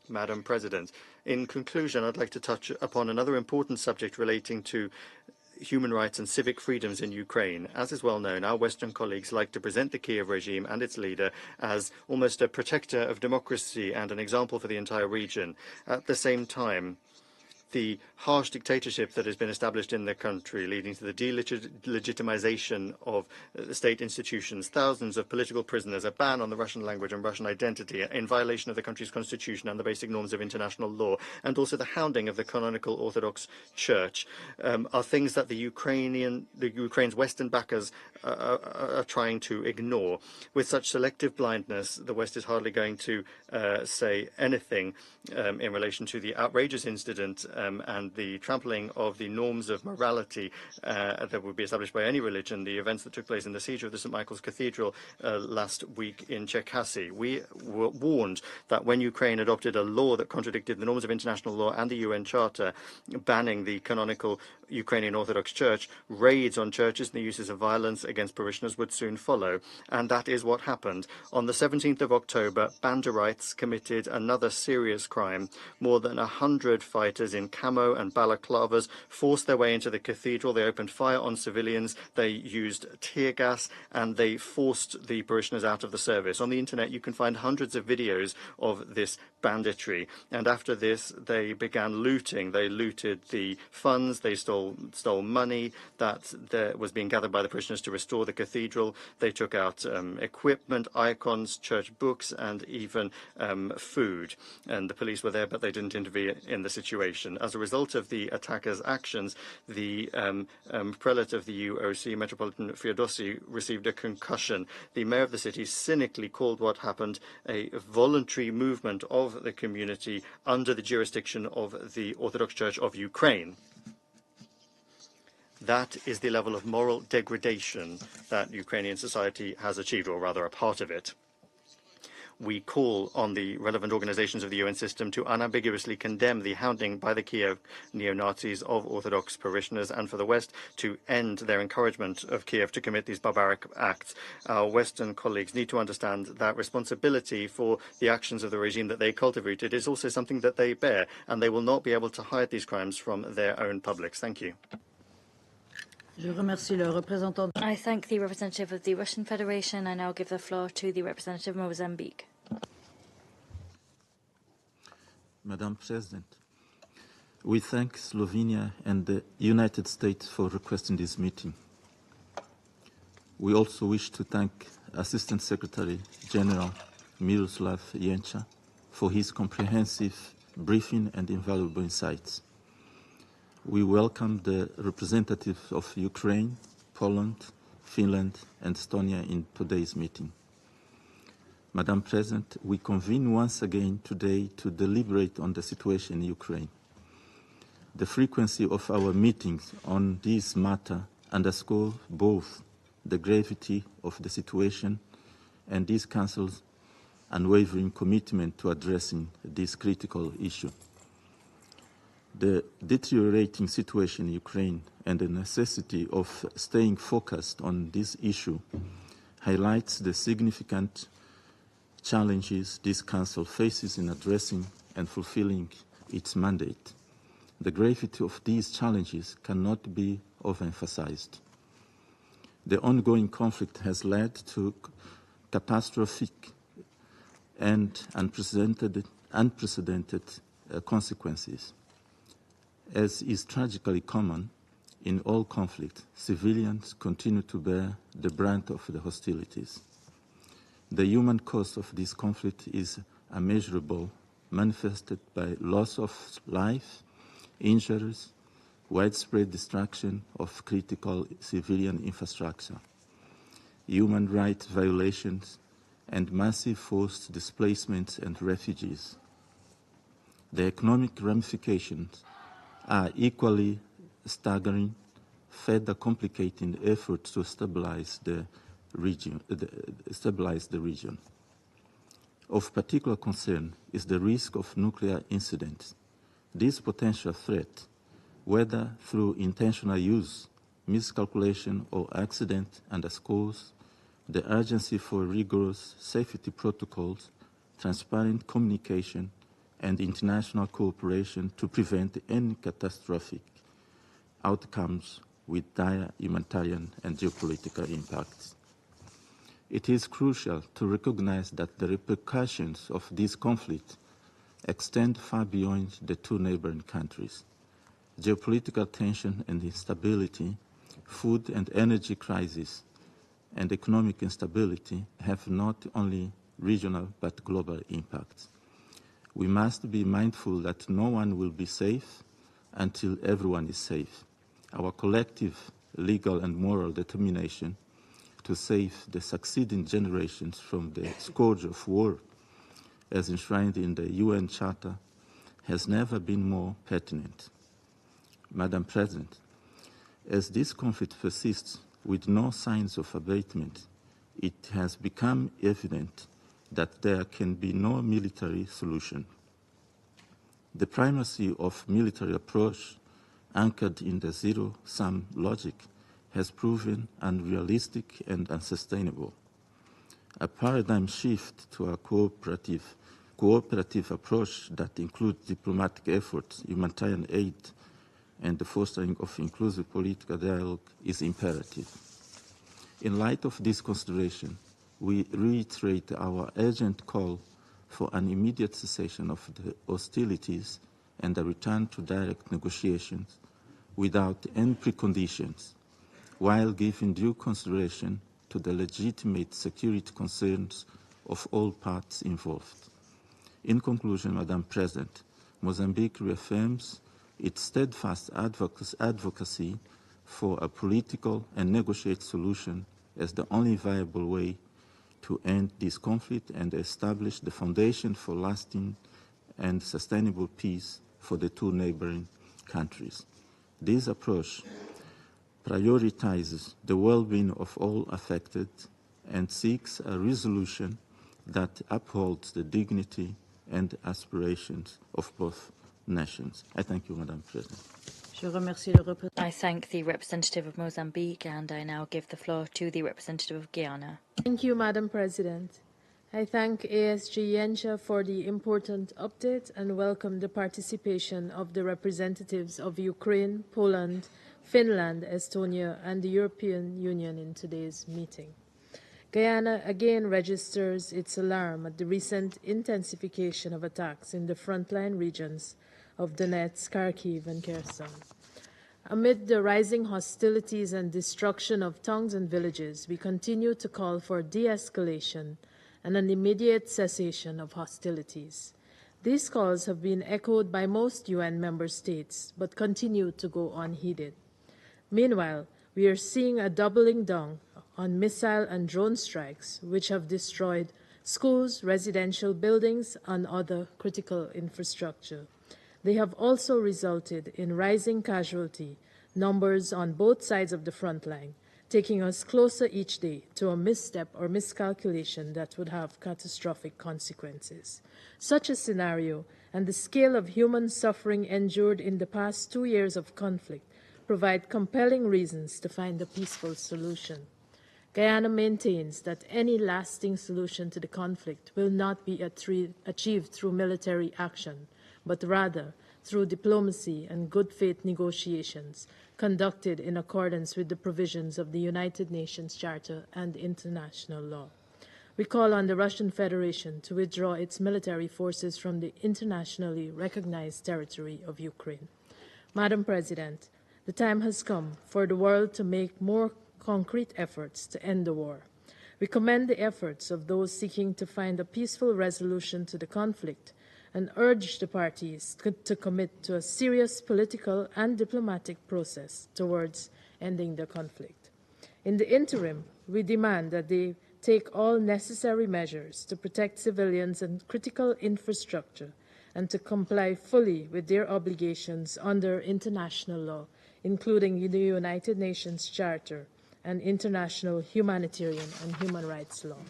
Madam President, in conclusion, I'd like to touch upon another important subject relating to human rights and civic freedoms in Ukraine. As is well known, our Western colleagues like to present the Kiev regime and its leader as almost a protector of democracy and an example for the entire region. At the same time, the harsh dictatorship that has been established in the country, leading to the delegitimization of state institutions, thousands of political prisoners, a ban on the Russian language and Russian identity in violation of the country's constitution and the basic norms of international law, and also the hounding of the canonical Orthodox Church, are things that Ukraine's Western backers are trying to ignore. With such selective blindness, the West is hardly going to say anything in relation to the outrageous incident and the trampling of the norms of morality that would be established by any religion, the events that took place in the siege of the St. Michael's Cathedral last week in Cherkasy. We were warned that when Ukraine adopted a law that contradicted the norms of international law and the UN Charter, banning the canonical Ukrainian Orthodox Church, raids on churches and the uses of violence against parishioners would soon follow. And that is what happened. On the 17th of October, Banderites committed another serious crime. More than 100 fighters in camo and balaclavas forced their way into the cathedral. They opened fire on civilians. They used tear gas and they forced the parishioners out of the service. On the internet, you can find hundreds of videos of this banditry. And after this, they began looting. They looted the funds. They stole stole money that was being gathered by the parishioners to restore the cathedral. They took out equipment, icons, church books, and even food. And the police were there, but they didn't intervene in the situation. As a result of the attackers' actions, the prelate of the UOC, Metropolitan Feodossi, received a concussion. The mayor of the city cynically called what happened a voluntary movement of the community under the jurisdiction of the Orthodox Church of Ukraine. That is the level of moral degradation that Ukrainian society has achieved, or rather a part of it. We call on the relevant organizations of the UN system to unambiguously condemn the hounding by the Kiev neo-Nazis of Orthodox parishioners, and for the West to end their encouragement of Kiev to commit these barbaric acts. Our Western colleagues need to understand that responsibility for the actions of the regime that they cultivated is also something that they bear, and they will not be able to hide these crimes from their own publics. Thank you. I thank the representative of the Russian Federation. I now give the floor to the representative of Mozambique. Madam President, we thank Slovenia and the United States for requesting this meeting. We also wish to thank Assistant Secretary General Miroslav Jenča for his comprehensive briefing and invaluable insights. We welcome the representatives of Ukraine, Poland, Finland, and Estonia in today's meeting. Madam President, we convene once again today to deliberate on the situation in Ukraine. The frequency of our meetings on this matter underscores both the gravity of the situation and this Council's unwavering commitment to addressing this critical issue. The deteriorating situation in Ukraine and the necessity of staying focused on this issue highlights the significant challenges this Council faces in addressing and fulfilling its mandate. The gravity of these challenges cannot be overemphasized. The ongoing conflict has led to catastrophic and unprecedented consequences. As is tragically common in all conflicts, civilians continue to bear the brunt of the hostilities. The human cost of this conflict is immeasurable, manifested by loss of life, injuries, widespread destruction of critical civilian infrastructure, human rights violations, and massive forced displacements and refugees. The economic ramifications are equally staggering, further complicating efforts to stabilize the region. Of particular concern is the risk of nuclear incidents. This potential threat, whether through intentional use, miscalculation, or accident, underscores the urgency for rigorous safety protocols, transparent communication, and international cooperation to prevent any catastrophic outcomes with dire humanitarian and geopolitical impacts. It is crucial to recognize that the repercussions of this conflict extend far beyond the two neighboring countries. Geopolitical tension and instability, food and energy crisis, and economic instability have not only regional but global impacts. We must be mindful that no one will be safe until everyone is safe. Our collective legal and moral determination to save the succeeding generations from the scourge of war, as enshrined in the UN Charter, has never been more pertinent. Madam President, as this conflict persists with no signs of abatement, it has become evident that there can be no military solution. The primacy of military approach anchored in the zero-sum logic has proven unrealistic and unsustainable. A paradigm shift to a cooperative approach that includes diplomatic efforts, humanitarian aid, and the fostering of inclusive political dialogue is imperative. In light of this consideration, we reiterate our urgent call for an immediate cessation of the hostilities and a return to direct negotiations without any preconditions, while giving due consideration to the legitimate security concerns of all parties involved. In conclusion, Madam President, Mozambique reaffirms its steadfast advocacy for a political and negotiated solution as the only viable way to end this conflict and establish the foundation for lasting and sustainable peace for the two neighboring countries. This approach prioritizes the well-being of all affected and seeks a resolution that upholds the dignity and aspirations of both nations. I thank you, Madam President. I thank the representative of Mozambique, and I now give the floor to the representative of Guyana. Thank you, Madam President. I thank ASG Yencha for the important update and welcome the participation of the representatives of Ukraine, Poland, Finland, Estonia, and the European Union in today's meeting. Guyana again registers its alarm at the recent intensification of attacks in the frontline regions of Donetsk, Kharkiv, and Kherson. Amid the rising hostilities and destruction of towns and villages, we continue to call for de-escalation and an immediate cessation of hostilities. These calls have been echoed by most UN member states, but continue to go unheeded. Meanwhile, we are seeing a doubling down on missile and drone strikes, which have destroyed schools, residential buildings, and other critical infrastructure. They have also resulted in rising casualty numbers on both sides of the front line, taking us closer each day to a misstep or miscalculation that would have catastrophic consequences. Such a scenario and the scale of human suffering endured in the past 2 years of conflict provide compelling reasons to find a peaceful solution. Guyana maintains that any lasting solution to the conflict will not be achieved through military action, but rather through diplomacy and good faith negotiations conducted in accordance with the provisions of the United Nations Charter and international law. We call on the Russian Federation to withdraw its military forces from the internationally recognized territory of Ukraine. Madam President, the time has come for the world to make more concrete efforts to end the war. We commend the efforts of those seeking to find a peaceful resolution to the conflict and urge the parties to commit to a serious political and diplomatic process towards ending the conflict. In the interim, we demand that they take all necessary measures to protect civilians and critical infrastructure and to comply fully with their obligations under international law, including the United Nations Charter and international humanitarian and human rights law.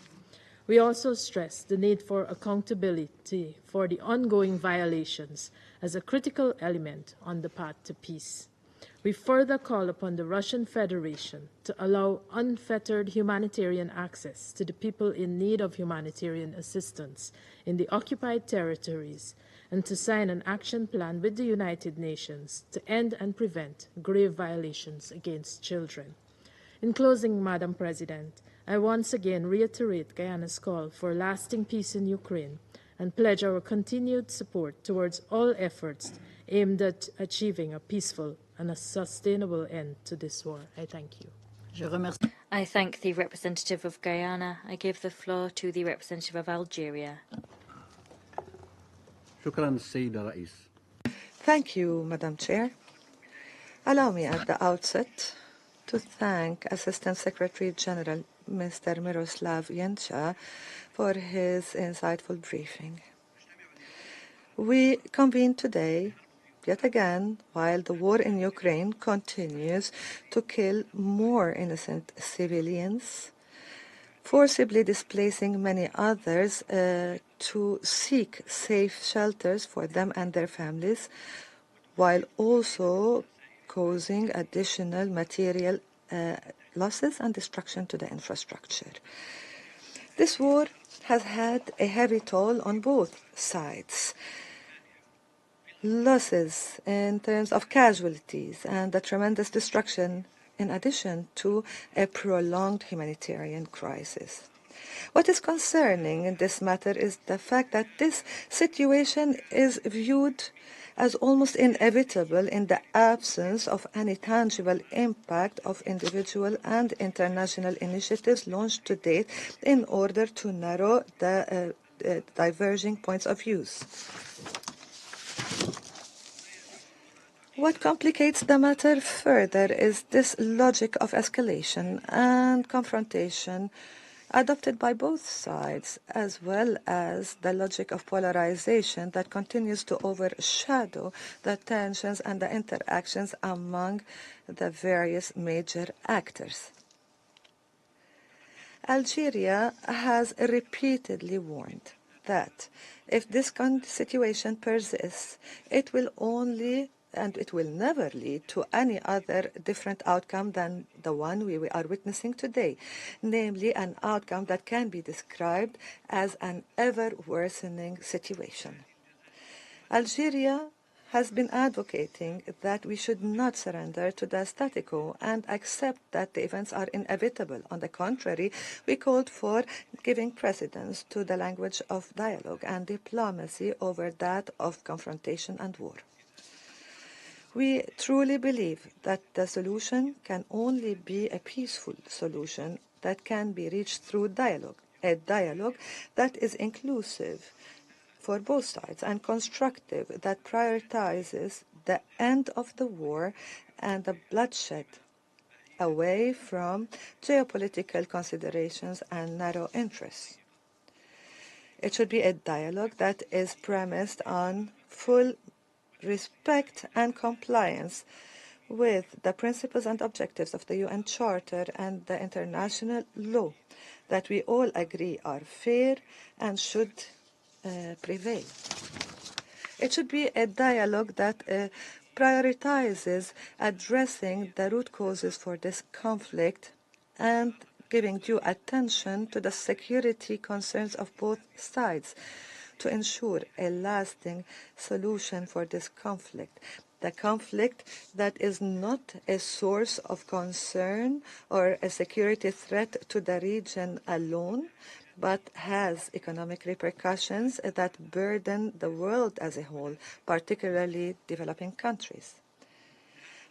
We also stress the need for accountability for the ongoing violations as a critical element on the path to peace. We further call upon the Russian Federation to allow unfettered humanitarian access to the people in need of humanitarian assistance in the occupied territories and to sign an action plan with the United Nations to end and prevent grave violations against children. In closing, Madam President, I once again reiterate Guyana's call for lasting peace in Ukraine and pledge our continued support towards all efforts aimed at achieving a peaceful and a sustainable end to this war. I thank you. I thank the representative of Guyana. I give the floor to the representative of Algeria. Thank you, Madam Chair. Allow me at the outset to thank Assistant Secretary General Mr. Miroslav Yencha for his insightful briefing. We convene today, yet again, while the war in Ukraine continues to kill more innocent civilians, forcibly displacing many others to seek safe shelters for them and their families, while also causing additional material losses and destruction to the infrastructure. This war has had a heavy toll on both sides. Losses in terms of casualties and the tremendous destruction in addition to a prolonged humanitarian crisis. What is concerning in this matter is the fact that this situation is viewed as almost inevitable in the absence of any tangible impact of individual and international initiatives launched to date in order to narrow the diverging points of views. What complicates the matter further is this logic of escalation and confrontation adopted by both sides, as well as the logic of polarization that continues to overshadow the tensions and the interactions among the various major actors. Algeria has repeatedly warned that if this situation persists, it will never lead to any other different outcome than the one we are witnessing today, namely an outcome that can be described as an ever-worsening situation. Algeria has been advocating that we should not surrender to the status quo and accept that the events are inevitable. On the contrary, we called for giving precedence to the language of dialogue and diplomacy over that of confrontation and war. We truly believe that the solution can only be a peaceful solution that can be reached through dialogue, a dialogue that is inclusive for both sides and constructive, that prioritizes the end of the war and the bloodshed away from geopolitical considerations and narrow interests. It should be a dialogue that is premised on full respect and compliance with the principles and objectives of the UN Charter and the international law that we all agree are fair and should prevail. It should be a dialogue that prioritizes addressing the root causes for this conflict and giving due attention to the security concerns of both sides to ensure a lasting solution for this conflict. The conflict that is not a source of concern or a security threat to the region alone, but has economic repercussions that burden the world as a whole, particularly developing countries.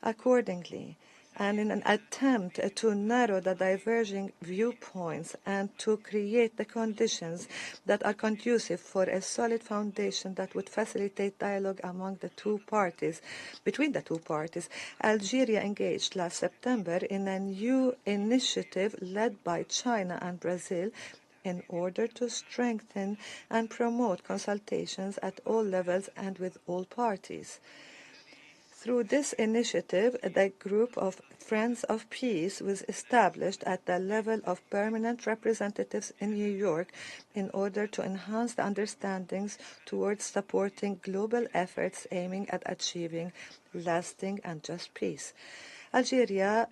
Accordingly, and in an attempt to narrow the diverging viewpoints and to create the conditions that are conducive for a solid foundation that would facilitate dialogue among the two parties, between the two parties, Algeria engaged last September in a new initiative led by China and Brazil in order to strengthen and promote consultations at all levels and with all parties. Through this initiative, the group of Friends of Peace was established at the level of permanent representatives in New York in order to enhance the understandings towards supporting global efforts aiming at achieving lasting and just peace. Algeria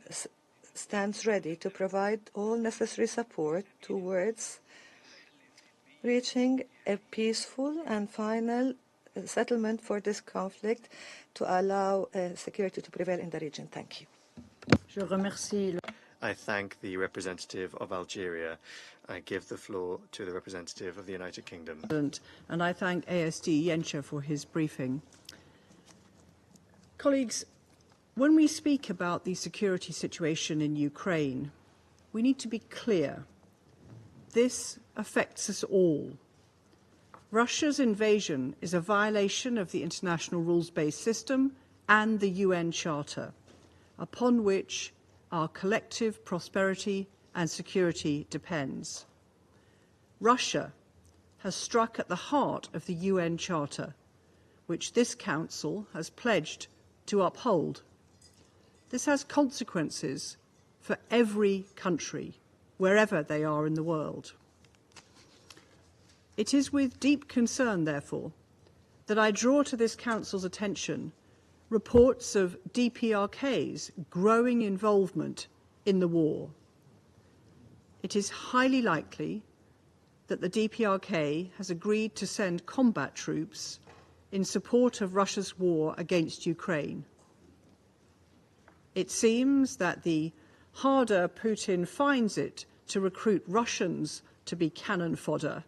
stands ready to provide all necessary support towards reaching a peaceful and final settlement for this conflict to allow security to prevail in the region. Thank you. I thank the representative of Algeria. I give the floor to the representative of the United Kingdom. And I thank ASD Yencha for his briefing. Colleagues, when we speak about the security situation in Ukraine, we need to be clear. This affects us all. Russia's invasion is a violation of the international rules-based system and the UN Charter, upon which our collective prosperity and security depends. Russia has struck at the heart of the UN Charter, which this Council has pledged to uphold. This has consequences for every country, wherever they are in the world. It is with deep concern, therefore, that I draw to this Council's attention reports of DPRK's growing involvement in the war. It is highly likely that the DPRK has agreed to send combat troops in support of Russia's war against Ukraine. It seems that the harder Putin finds it to recruit Russians to be cannon fodder,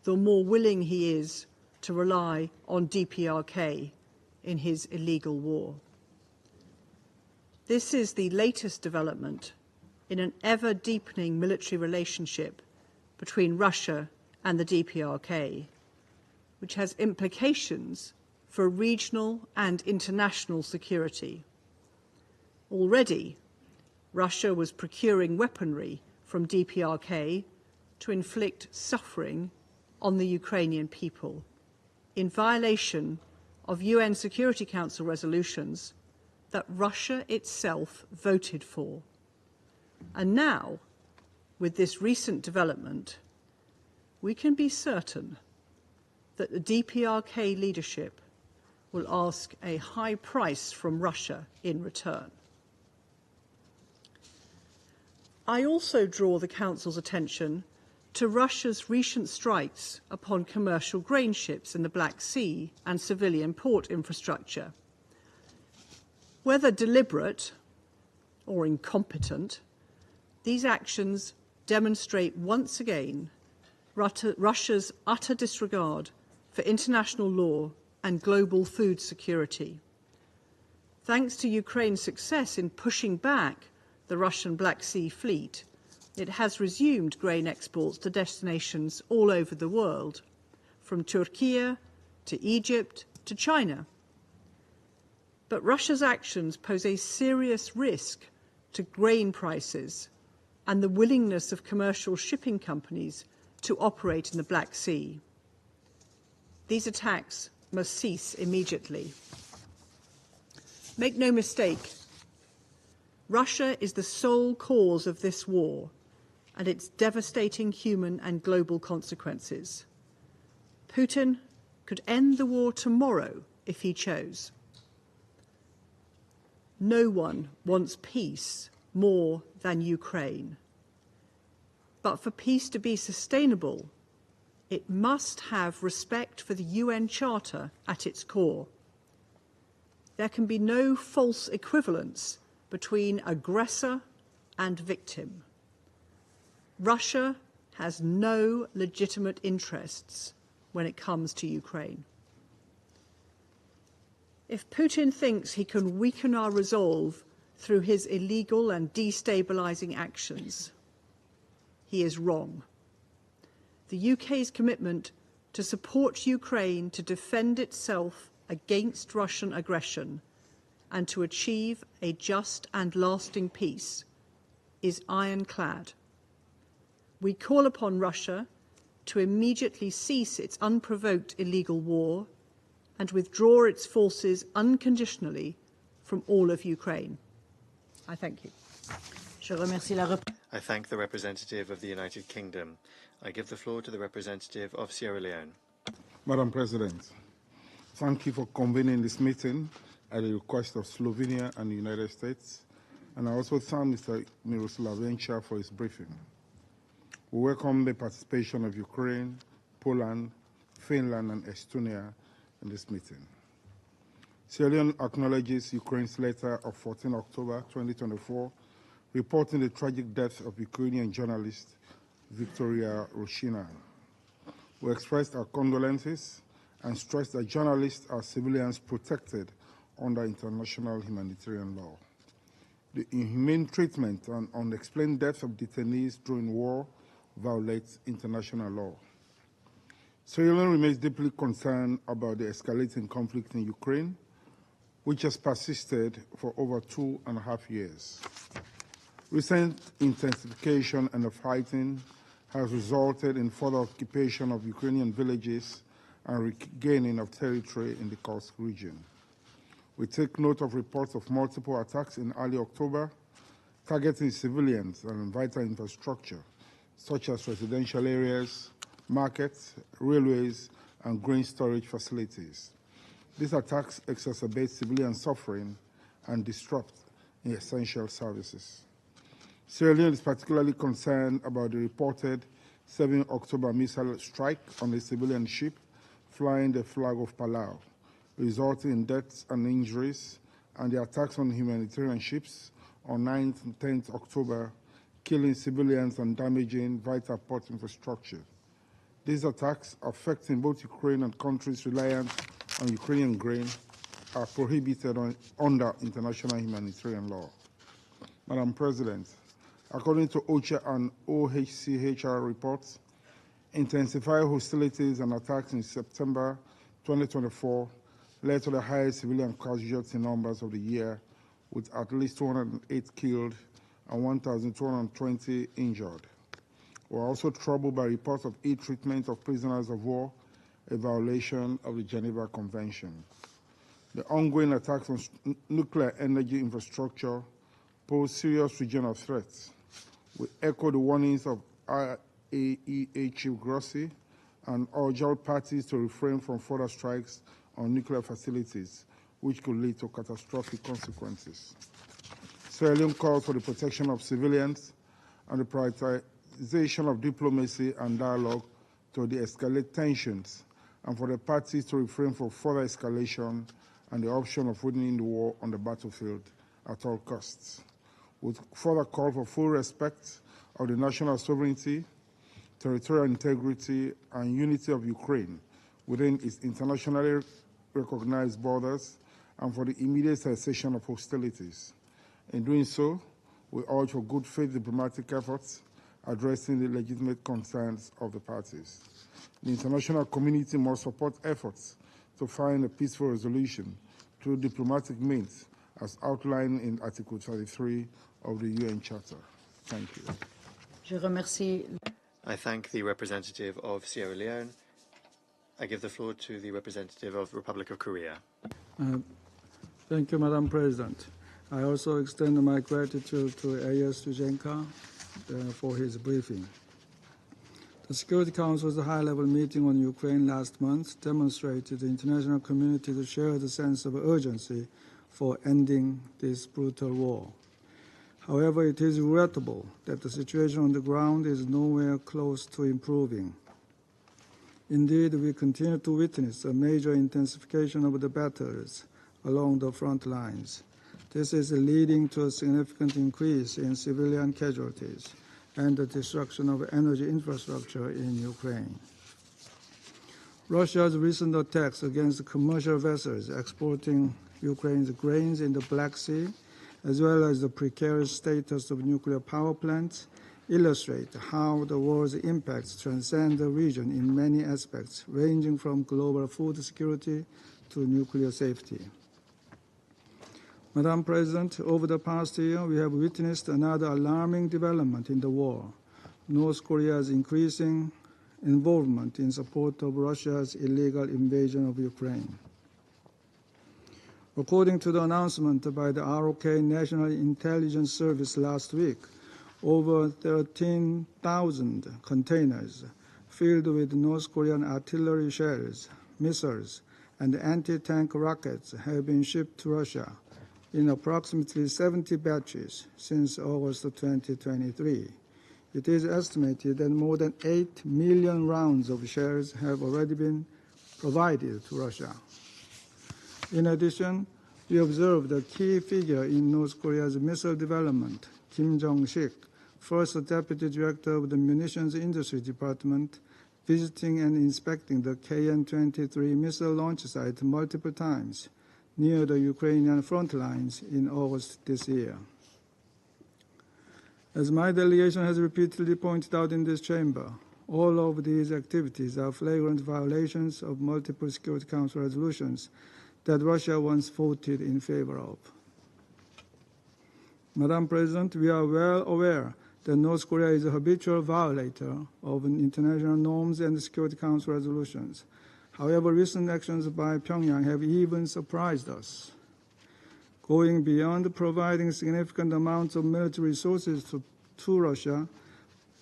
the more willing he is to rely on DPRK in his illegal war. This is the latest development in an ever-deepening military relationship between Russia and the DPRK, which has implications for regional and international security. Already, Russia was procuring weaponry from DPRK to inflict suffering on the Ukrainian people, in violation of UN Security Council resolutions that Russia itself voted for. And now, with this recent development, we can be certain that the DPRK leadership will ask a high price from Russia in return. I also draw the Council's attention to Russia's recent strikes upon commercial grain ships in the Black Sea and civilian port infrastructure. Whether deliberate or incompetent, these actions demonstrate once again Russia's utter disregard for international law and global food security. Thanks to Ukraine's success in pushing back the Russian Black Sea fleet, it has resumed grain exports to destinations all over the world, from Turkey to Egypt to China. But Russia's actions pose a serious risk to grain prices and the willingness of commercial shipping companies to operate in the Black Sea. These attacks must cease immediately. Make no mistake, Russia is the sole cause of this war and its devastating human and global consequences. Putin could end the war tomorrow if he chose. No one wants peace more than Ukraine. But for peace to be sustainable, it must have respect for the UN Charter at its core. There can be no false equivalence between aggressor and victim. Russia has no legitimate interests when it comes to Ukraine. If Putin thinks he can weaken our resolve through his illegal and destabilizing actions, he is wrong. The UK's commitment to support Ukraine to defend itself against Russian aggression and to achieve a just and lasting peace is ironclad. We call upon Russia to immediately cease its unprovoked illegal war and withdraw its forces unconditionally from all of Ukraine. I thank you. I thank the representative of the United Kingdom. I give the floor to the representative of Sierra Leone. Madam President, thank you for convening this meeting at the request of Slovenia and the United States, and I also thank Mr. Miroslav Jenča for his briefing. We welcome the participation of Ukraine, Poland, Finland, and Estonia in this meeting. Sierra Leone acknowledges Ukraine's letter of 14 October 2024 reporting the tragic death of Ukrainian journalist Victoria Roshina. We expressed our condolences and stressed that journalists are civilians protected under international humanitarian law. The inhumane treatment and unexplained death of detainees during war violates international law. Sierra Leone remains deeply concerned about the escalating conflict in Ukraine, which has persisted for over 2.5 years. Recent intensification and the fighting has resulted in further occupation of Ukrainian villages and regaining of territory in the Kursk region. We take note of reports of multiple attacks in early October targeting civilians and vital infrastructure, such as residential areas, markets, railways, and grain storage facilities. These attacks exacerbate civilian suffering and disrupt essential services. Sierra Leone is particularly concerned about the reported 7 October missile strike on a civilian ship flying the flag of Palau, resulting in deaths and injuries, and the attacks on humanitarian ships on 9th and 10th October, killing civilians and damaging vital port infrastructure. These attacks, affecting both Ukraine and countries reliant on Ukrainian grain, are prohibited under international humanitarian law. Madam President, according to OCHA and OHCHR reports, intensified hostilities and attacks in September 2024 led to the highest civilian casualty numbers of the year, with at least 208 killed and 1,220 injured. We are also troubled by reports of ill treatment of prisoners of war, a violation of the Geneva Convention. The ongoing attacks on nuclear energy infrastructure pose serious regional threats. We echo the warnings of IAEA Chief Grossi and urge all parties to refrain from further strikes on nuclear facilities, which could lead to catastrophic consequences. Sierra Leone calls for the protection of civilians and the prioritization of diplomacy and dialogue to de-escalate tensions, and for the parties to refrain from further escalation and the option of winning the war on the battlefield at all costs. We further call for full respect of the national sovereignty, territorial integrity, and unity of Ukraine within its internationally recognized borders, and for the immediate cessation of hostilities. In doing so, we urge for good faith diplomatic efforts addressing the legitimate concerns of the parties. The international community must support efforts to find a peaceful resolution through diplomatic means as outlined in Article 33 of the UN Charter. Thank you. Je remercie. I thank the representative of Sierra Leone. I give the floor to the representative of the Republic of Korea. Thank you, Madam President. I also extend my gratitude to A.S. Tujenka for his briefing. The Security Council's high-level meeting on Ukraine last month demonstrated the international community's shared sense of urgency for ending this brutal war. However, it is regrettable that the situation on the ground is nowhere close to improving. Indeed, we continue to witness a major intensification of the battles along the front lines. This is leading to a significant increase in civilian casualties and the destruction of energy infrastructure in Ukraine. Russia's recent attacks against commercial vessels exporting Ukraine's grains in the Black Sea, as well as the precarious status of nuclear power plants, illustrate how the war's impacts transcend the region in many aspects, ranging from global food security to nuclear safety. Madam President, over the past year, we have witnessed another alarming development in the war: North Korea's increasing involvement in support of Russia's illegal invasion of Ukraine. According to the announcement by the ROK National Intelligence Service last week, over 13,000 containers filled with North Korean artillery shells, missiles, and anti-tank rockets have been shipped to Russia in approximately 70 batches since August 2023. It is estimated that more than 8 million rounds of shells have already been provided to Russia. In addition, we observed a key figure in North Korea's missile development, Kim Jong-sik, first Deputy Director of the Munitions Industry Department, visiting and inspecting the KN-23 missile launch site multiple times near the Ukrainian front lines in August this year. As my delegation has repeatedly pointed out in this chamber, all of these activities are flagrant violations of multiple Security Council resolutions that Russia once voted in favor of. Madam President, we are well aware that North Korea is a habitual violator of international norms and Security Council resolutions. However, recent actions by Pyongyang have even surprised us. Going beyond providing significant amounts of military resources to Russia,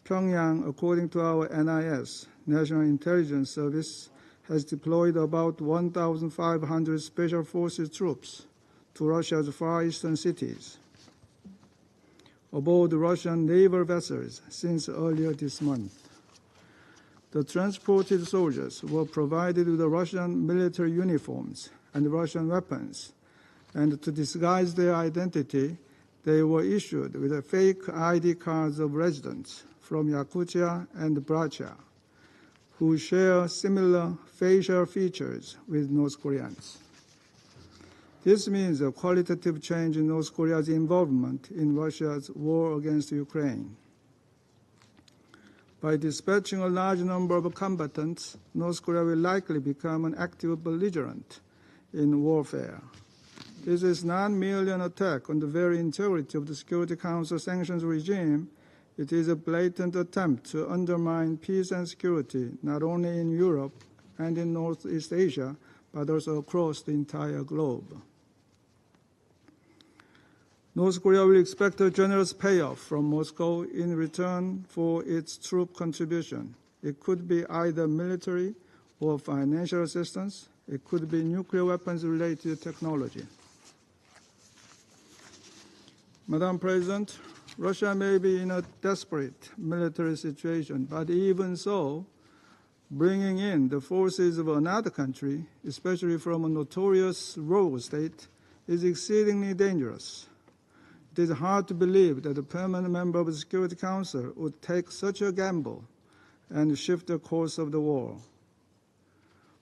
Pyongyang, according to our NIS, National Intelligence Service, has deployed about 1,500 Special Forces troops to Russia's Far Eastern cities aboard Russian naval vessels since earlier this month. The transported soldiers were provided with the Russian military uniforms and Russian weapons, and to disguise their identity, they were issued with fake ID cards of residents from Yakutia and Brachia, who share similar facial features with North Koreans. This means a qualitative change in North Korea's involvement in Russia's war against Ukraine. By dispatching a large number of combatants, North Korea will likely become an active belligerent in warfare. This is not merely an attack on the very integrity of the Security Council sanctions regime. It is a blatant attempt to undermine peace and security, not only in Europe and in Northeast Asia, but also across the entire globe. North Korea will expect a generous payoff from Moscow in return for its troop contribution. It could be either military or financial assistance. It could be nuclear weapons-related technology. Madam President, Russia may be in a desperate military situation, but even so, bringing in the forces of another country, especially from a notorious rogue state, is exceedingly dangerous. It is hard to believe that a permanent member of the Security Council would take such a gamble and shift the course of the war.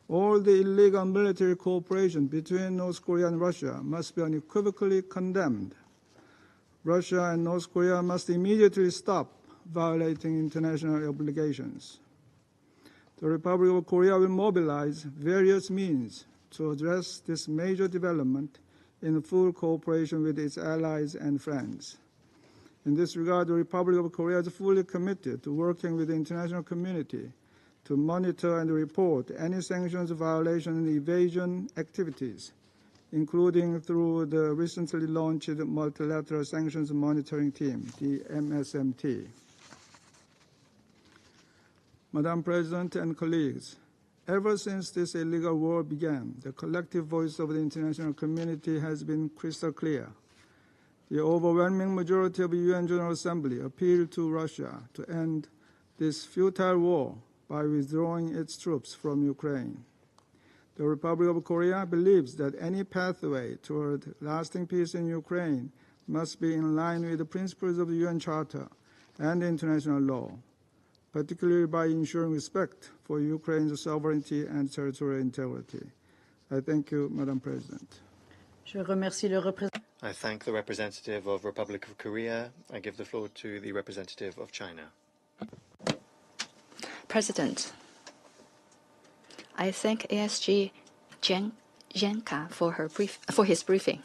All the illegal military cooperation between North Korea and Russia must be unequivocally condemned. Russia and North Korea must immediately stop violating international obligations. The Republic of Korea will mobilize various means to address this major development in full cooperation with its allies and friends. In this regard, the Republic of Korea is fully committed to working with the international community to monitor and report any sanctions violation and evasion activities, including through the recently launched Multilateral Sanctions Monitoring Team, the MSMT. Madam President and colleagues, ever since this illegal war began, the collective voice of the international community has been crystal clear. The overwhelming majority of the UN General Assembly appealed to Russia to end this futile war by withdrawing its troops from Ukraine. The Republic of Korea believes that any pathway toward lasting peace in Ukraine must be in line with the principles of the UN Charter and international law, particularly by ensuring respect for Ukraine's sovereignty and territorial integrity. I thank you, Madam President. I thank the representative of Republic of Korea. I give the floor to the representative of China. President, I thank ASG Jenka for his briefing.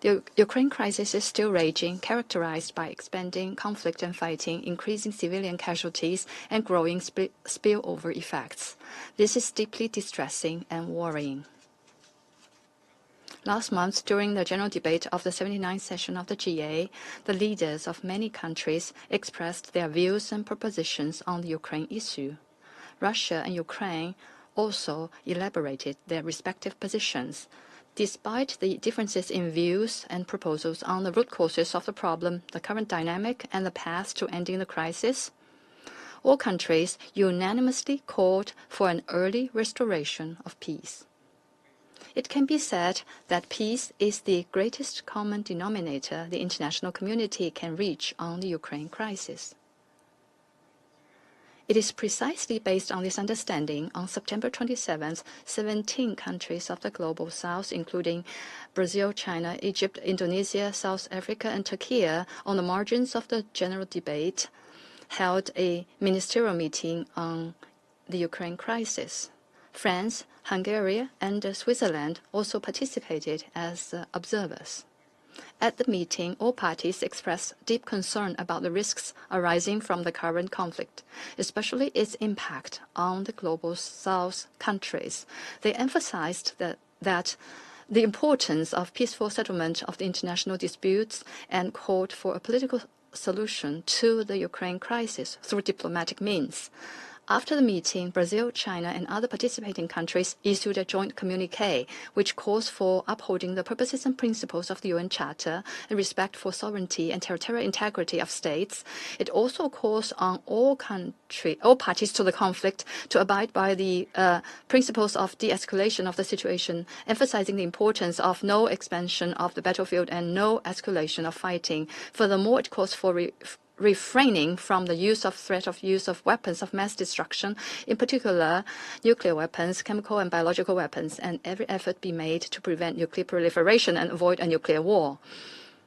The Ukraine crisis is still raging, characterized by expanding conflict and fighting, increasing civilian casualties, and growing spillover effects. This is deeply distressing and worrying. Last month, during the general debate of the 79th session of the GA, the leaders of many countries expressed their views and propositions on the Ukraine issue. Russia and Ukraine also elaborated their respective positions. Despite the differences in views and proposals on the root causes of the problem, the current dynamic, and the path to ending the crisis, all countries unanimously called for an early restoration of peace. It can be said that peace is the greatest common denominator the international community can reach on the Ukraine crisis. It is precisely based on this understanding, on September 27th, 17 countries of the Global South, including Brazil, China, Egypt, Indonesia, South Africa, and Turkey, on the margins of the general debate, held a ministerial meeting on the Ukraine crisis. France, Hungary, and Switzerland also participated as observers. At the meeting, all parties expressed deep concern about the risks arising from the current conflict, especially its impact on the Global South countries. They emphasized that the importance of peaceful settlement of the international disputes and called for a political solution to the Ukraine crisis through diplomatic means. After the meeting, Brazil, China, and other participating countries issued a joint communiqué, which calls for upholding the purposes and principles of the UN Charter and respect for sovereignty and territorial integrity of states. It also calls on all parties to the conflict to abide by the principles of de-escalation of the situation, emphasizing the importance of no expansion of the battlefield and no escalation of fighting. Furthermore, it calls for refraining from the use of weapons of mass destruction, in particular nuclear weapons, chemical and biological weapons, and every effort be made to prevent nuclear proliferation and avoid a nuclear war.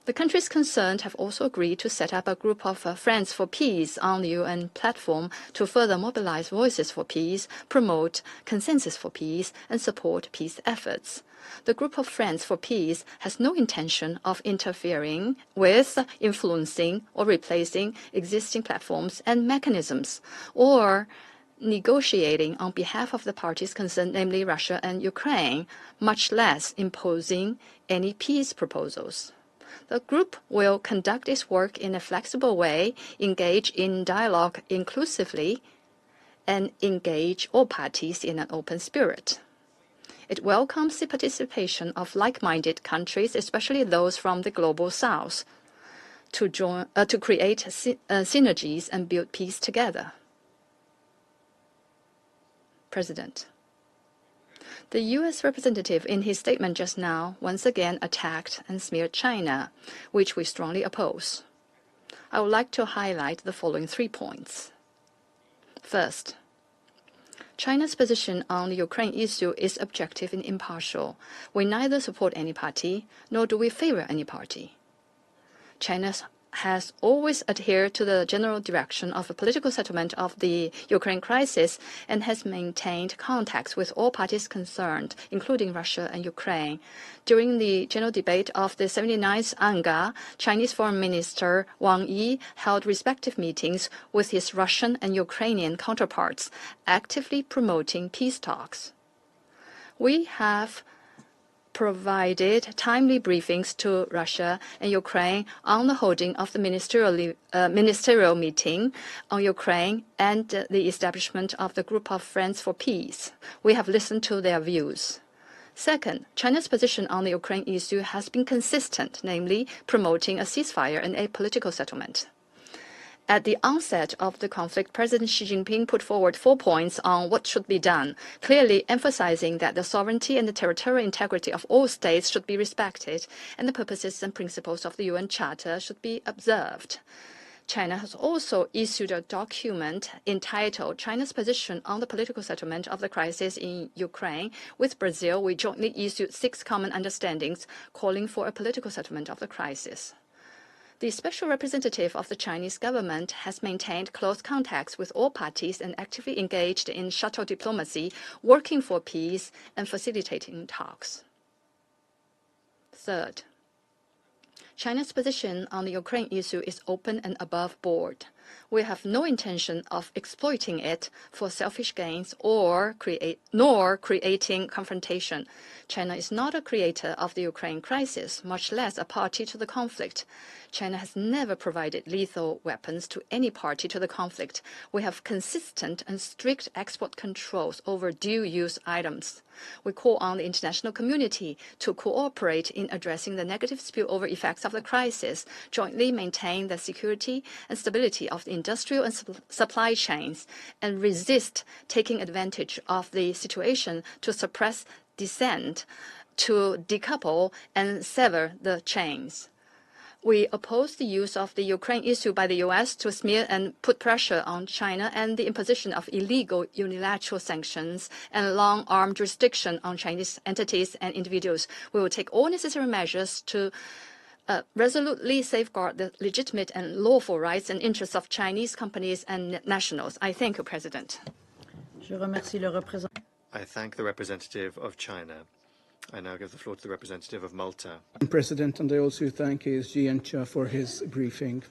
The countries concerned have also agreed to set up a group of Friends for Peace on the UN platform to further mobilize voices for peace, promote consensus for peace, and support peace efforts. The group of Friends for Peace has no intention of interfering with, influencing, or replacing existing platforms and mechanisms, or negotiating on behalf of the parties concerned, namely Russia and Ukraine, much less imposing any peace proposals. The group will conduct its work in a flexible way, engage in dialogue inclusively, and engage all parties in an open spirit. It welcomes the participation of like-minded countries, especially those from the Global South, to create synergies and build peace together. President. The U.S. representative in his statement just now once again attacked and smeared China, which we strongly oppose. I would like to highlight the following 3 points. First, China's position on the Ukraine issue is objective and impartial. We neither support any party, nor do we favor any party. China has always adhered to the general direction of a political settlement of the Ukraine crisis and has maintained contacts with all parties concerned, including Russia and Ukraine. During the general debate of the 79th UNGA, Chinese Foreign Minister Wang Yi held respective meetings with his Russian and Ukrainian counterparts, actively promoting peace talks. We have provided timely briefings to Russia and Ukraine on the holding of the ministerial meeting on Ukraine and the establishment of the Group of Friends for Peace. We have listened to their views. Second, China's position on the Ukraine issue has been consistent, namely promoting a ceasefire and a political settlement. At the onset of the conflict, President Xi Jinping put forward 4 points on what should be done, clearly emphasizing that the sovereignty and the territorial integrity of all states should be respected, and the purposes and principles of the UN Charter should be observed. China has also issued a document entitled China's Position on the Political Settlement of the Crisis in Ukraine. With Brazil, we jointly issued 6 common understandings calling for a political settlement of the crisis. The special representative of the Chinese government has maintained close contacts with all parties and actively engaged in shuttle diplomacy, working for peace and facilitating talks. Third, China's position on the Ukraine issue is open and above board. We have no intention of exploiting it for selfish gains nor creating confrontation. China is not a creator of the Ukraine crisis, much less a party to the conflict. China has never provided lethal weapons to any party to the conflict. We have consistent and strict export controls over dual-use items. We call on the international community to cooperate in addressing the negative spillover effects of the crisis, jointly maintain the security and stability of the industrial and supply chains, and resist taking advantage of the situation to suppress dissent, to decouple and sever the chains. We oppose the use of the Ukraine issue by the U.S. to smear and put pressure on China and the imposition of illegal unilateral sanctions and long-arm jurisdiction on Chinese entities and individuals. We will take all necessary measures to resolutely safeguard the legitimate and lawful rights and interests of Chinese companies and nationals. I thank you, President. I thank the representative of China. I now give the floor to the representative of Malta. President, and I also thank ASG Yencha for his briefing.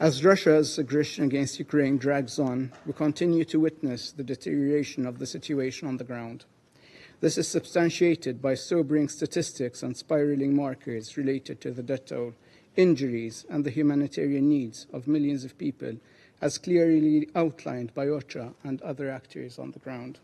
As Russia's aggression against Ukraine drags on, we continue to witness the deterioration of the situation on the ground. This is substantiated by sobering statistics and spiraling markers related to the death toll, injuries, and the humanitarian needs of millions of people, as clearly outlined by OCHA and other actors on the ground.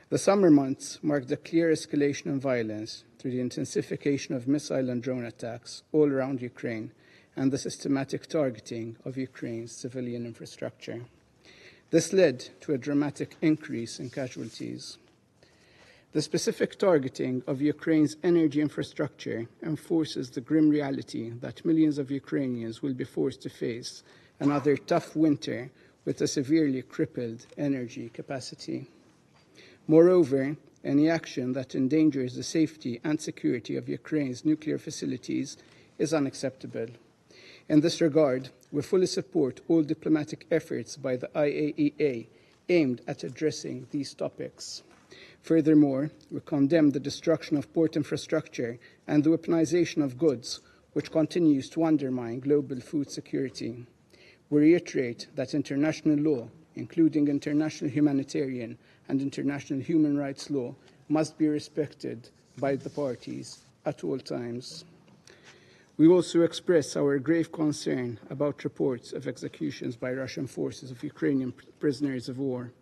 The summer months marked a clear escalation in violence through the intensification of missile and drone attacks all around Ukraine and the systematic targeting of Ukraine's civilian infrastructure. This led to a dramatic increase in casualties. The specific targeting of Ukraine's energy infrastructure enforces the grim reality that millions of Ukrainians will be forced to face another tough winter with a severely crippled energy capacity. Moreover, any action that endangers the safety and security of Ukraine's nuclear facilities is unacceptable. In this regard, we fully support all diplomatic efforts by the IAEA aimed at addressing these topics. Furthermore, we condemn the destruction of port infrastructure and the weaponization of goods, which continues to undermine global food security. We reiterate that international law, including international humanitarian and international human rights law, must be respected by the parties at all times. We also express our grave concern about reports of executions by Russian forces of Ukrainian prisoners of war.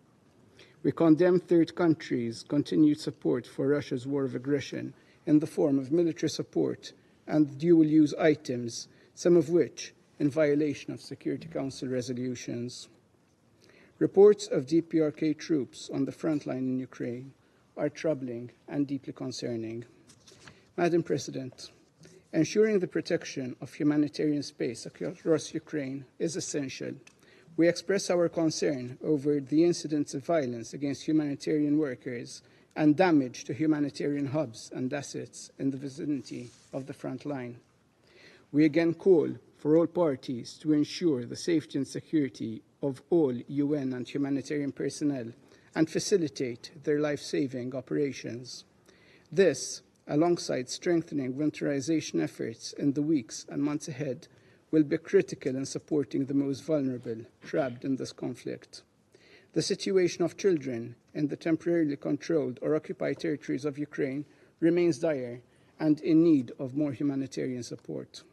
We condemn third countries' continued support for Russia's war of aggression in the form of military support and dual-use items, some of which in violation of Security Council resolutions. Reports of DPRK troops on the front line in Ukraine are troubling and deeply concerning. Madam President, ensuring the protection of humanitarian space across Ukraine is essential. We express our concern over the incidents of violence against humanitarian workers and damage to humanitarian hubs and assets in the vicinity of the front line. We again call for all parties to ensure the safety and security of all UN and humanitarian personnel and facilitate their life-saving operations. This, alongside strengthening winterization efforts in the weeks and months ahead, will be critical in supporting the most vulnerable trapped in this conflict. The situation of children in the temporarily controlled or occupied territories of Ukraine remains dire and in need of more humanitarian support.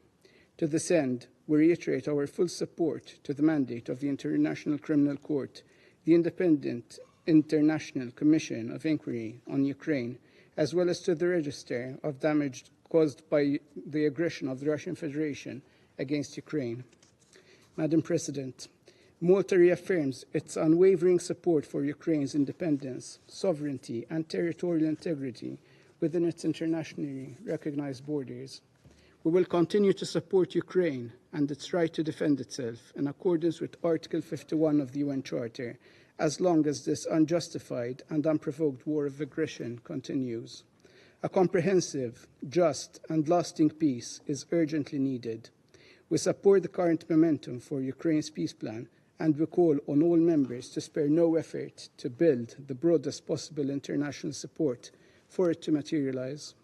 To this end, we reiterate our full support to the mandate of the International Criminal Court, the Independent International Commission of Inquiry on Ukraine, as well as to the register of damage caused by the aggression of the Russian Federation against Ukraine. Madam President, Malta reaffirms its unwavering support for Ukraine's independence, sovereignty, and territorial integrity within its internationally recognized borders. We will continue to support Ukraine and its right to defend itself in accordance with Article 51 of the UN Charter, as long as this unjustified and unprovoked war of aggression continues. A comprehensive, just, and lasting peace is urgently needed. We support the current momentum for Ukraine's peace plan, and we call on all members to spare no effort to build the broadest possible international support for it to materialize.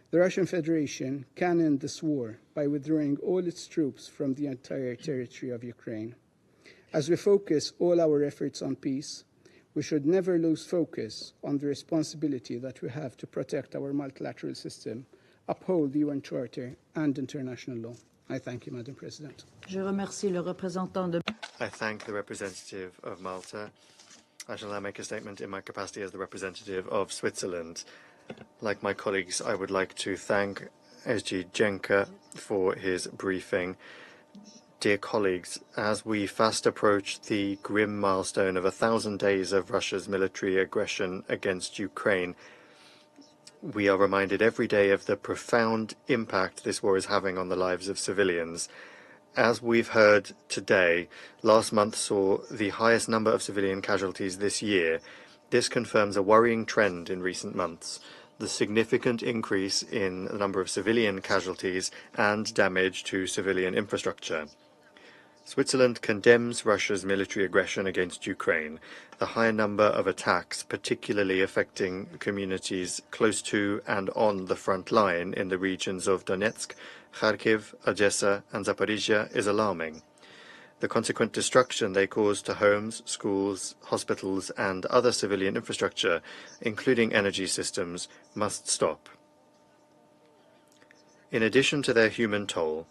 The Russian Federation can end this war by withdrawing all its troops from the entire territory of Ukraine. As we focus all our efforts on peace, we should never lose focus on the responsibility that we have to protect our multilateral system, uphold the UN Charter and international law. I thank you, Madam President. I thank the representative of Malta. I shall now make a statement in my capacity as the representative of Switzerland. Like my colleagues, I would like to thank SG Jenka for his briefing. Dear colleagues, as we fast approach the grim milestone of 1,000 days of Russia's military aggression against Ukraine, we are reminded every day of the profound impact this war is having on the lives of civilians. As we've heard today, last month saw the highest number of civilian casualties this year. This confirms a worrying trend in recent months. The significant increase in the number of civilian casualties and damage to civilian infrastructure. Switzerland condemns Russia's military aggression against Ukraine. The high number of attacks, particularly affecting communities close to and on the front line in the regions of Donetsk, Kharkiv, Odessa, and Zaporizhia, is alarming. The consequent destruction they cause to homes, schools, hospitals, and other civilian infrastructure, including energy systems, must stop. In addition to their human toll,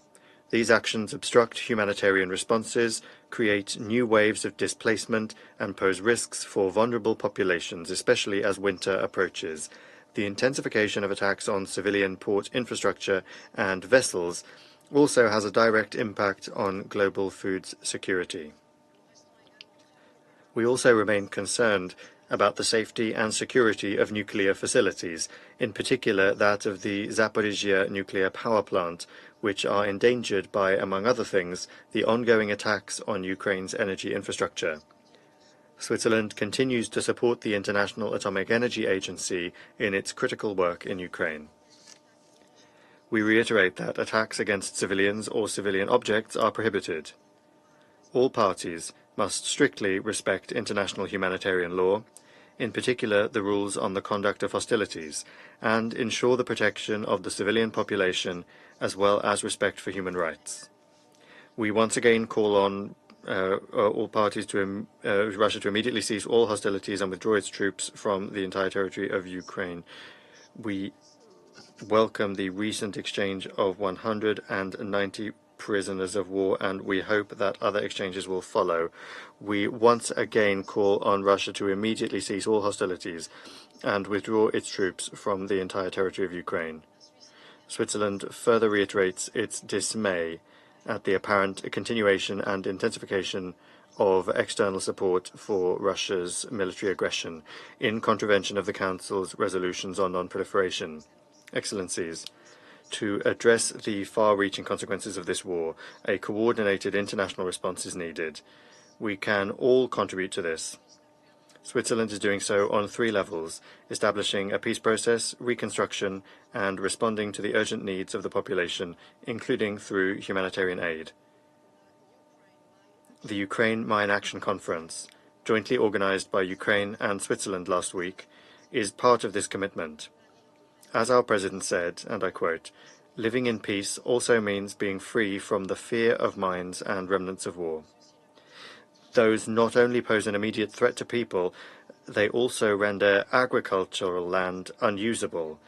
these actions obstruct humanitarian responses, create new waves of displacement, and pose risks for vulnerable populations, especially as winter approaches. The intensification of attacks on civilian port infrastructure and vessels also has a direct impact on global food security. We also remain concerned about the safety and security of nuclear facilities, in particular that of the Zaporizhzhia nuclear power plant, which are endangered by, among other things, the ongoing attacks on Ukraine's energy infrastructure. Switzerland continues to support the International Atomic Energy Agency in its critical work in Ukraine. We reiterate that attacks against civilians or civilian objects are prohibited. All parties must strictly respect international humanitarian law, in particular the rules on the conduct of hostilities, and ensure the protection of the civilian population as well as respect for human rights. We once again call on all parties to Russia to immediately cease all hostilities and withdraw its troops from the entire territory of Ukraine. We welcome the recent exchange of 190 prisoners of war, and we hope that other exchanges will follow. We once again call on Russia to immediately cease all hostilities and withdraw its troops from the entire territory of Ukraine. Switzerland further reiterates its dismay at the apparent continuation and intensification of external support for Russia's military aggression in contravention of the Council's resolutions on non-proliferation. Excellencies, to address the far-reaching consequences of this war, a coordinated international response is needed. We can all contribute to this. Switzerland is doing so on 3 levels: establishing a peace process, reconstruction, and responding to the urgent needs of the population, including through humanitarian aid. The Ukraine Mine Action Conference, jointly organized by Ukraine and Switzerland last week, is part of this commitment. As our President said, and I quote, "Living in peace also means being free from the fear of mines and remnants of war." Those not only pose an immediate threat to people, they also render agricultural land unusable,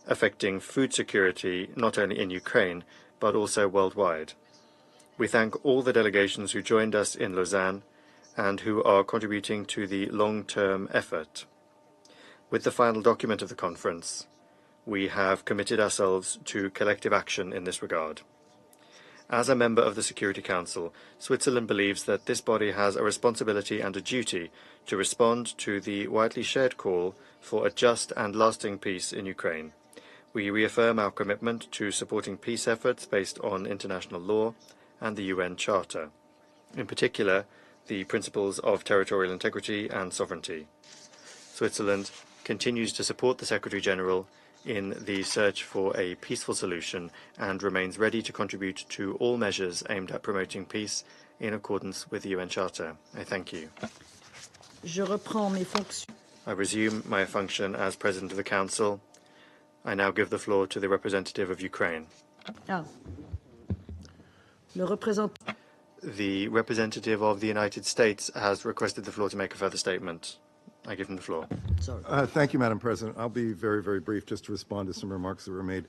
affecting food security not only in Ukraine, but also worldwide. We thank all the delegations who joined us in Lausanne and who are contributing to the long-term effort. With the final document of the conference, we have committed ourselves to collective action in this regard. As a member of the Security Council, Switzerland believes that this body has a responsibility and a duty to respond to the widely shared call for a just and lasting peace in Ukraine. We reaffirm our commitment to supporting peace efforts based on international law and the UN Charter, in particular, the principles of territorial integrity and sovereignty. Switzerland continues to support the Secretary-General in the search for a peaceful solution and remains ready to contribute to all measures aimed at promoting peace in accordance with the UN Charter. I thank you. I resume my function as President of the Council. I now give the floor to the representative of Ukraine. The representative of the United States has requested the floor to make a further statement. I give him the floor. Thank you, Madam President. I'll be very, very brief just to respond to some remarks that were made.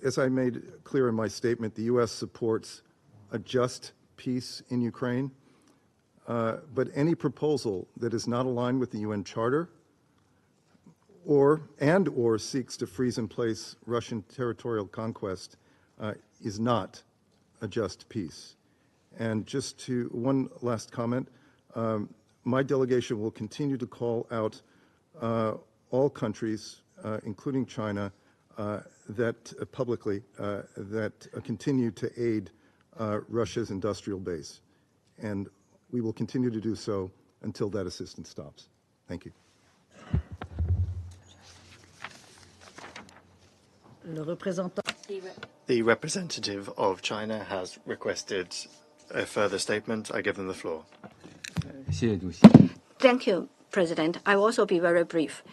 As I made clear in my statement, the U.S. supports a just peace in Ukraine, but any proposal that is not aligned with the UN Charter or seeks to freeze in place Russian territorial conquest is not a just peace. And just to one last comment, my delegation will continue to call out all countries, including China, that publicly that continue to aid Russia's industrial base, and we will continue to do so until that assistance stops. Thank you. The representative of China has requested a further statement. I give them the floor. Thank you, President. I will also be very brief.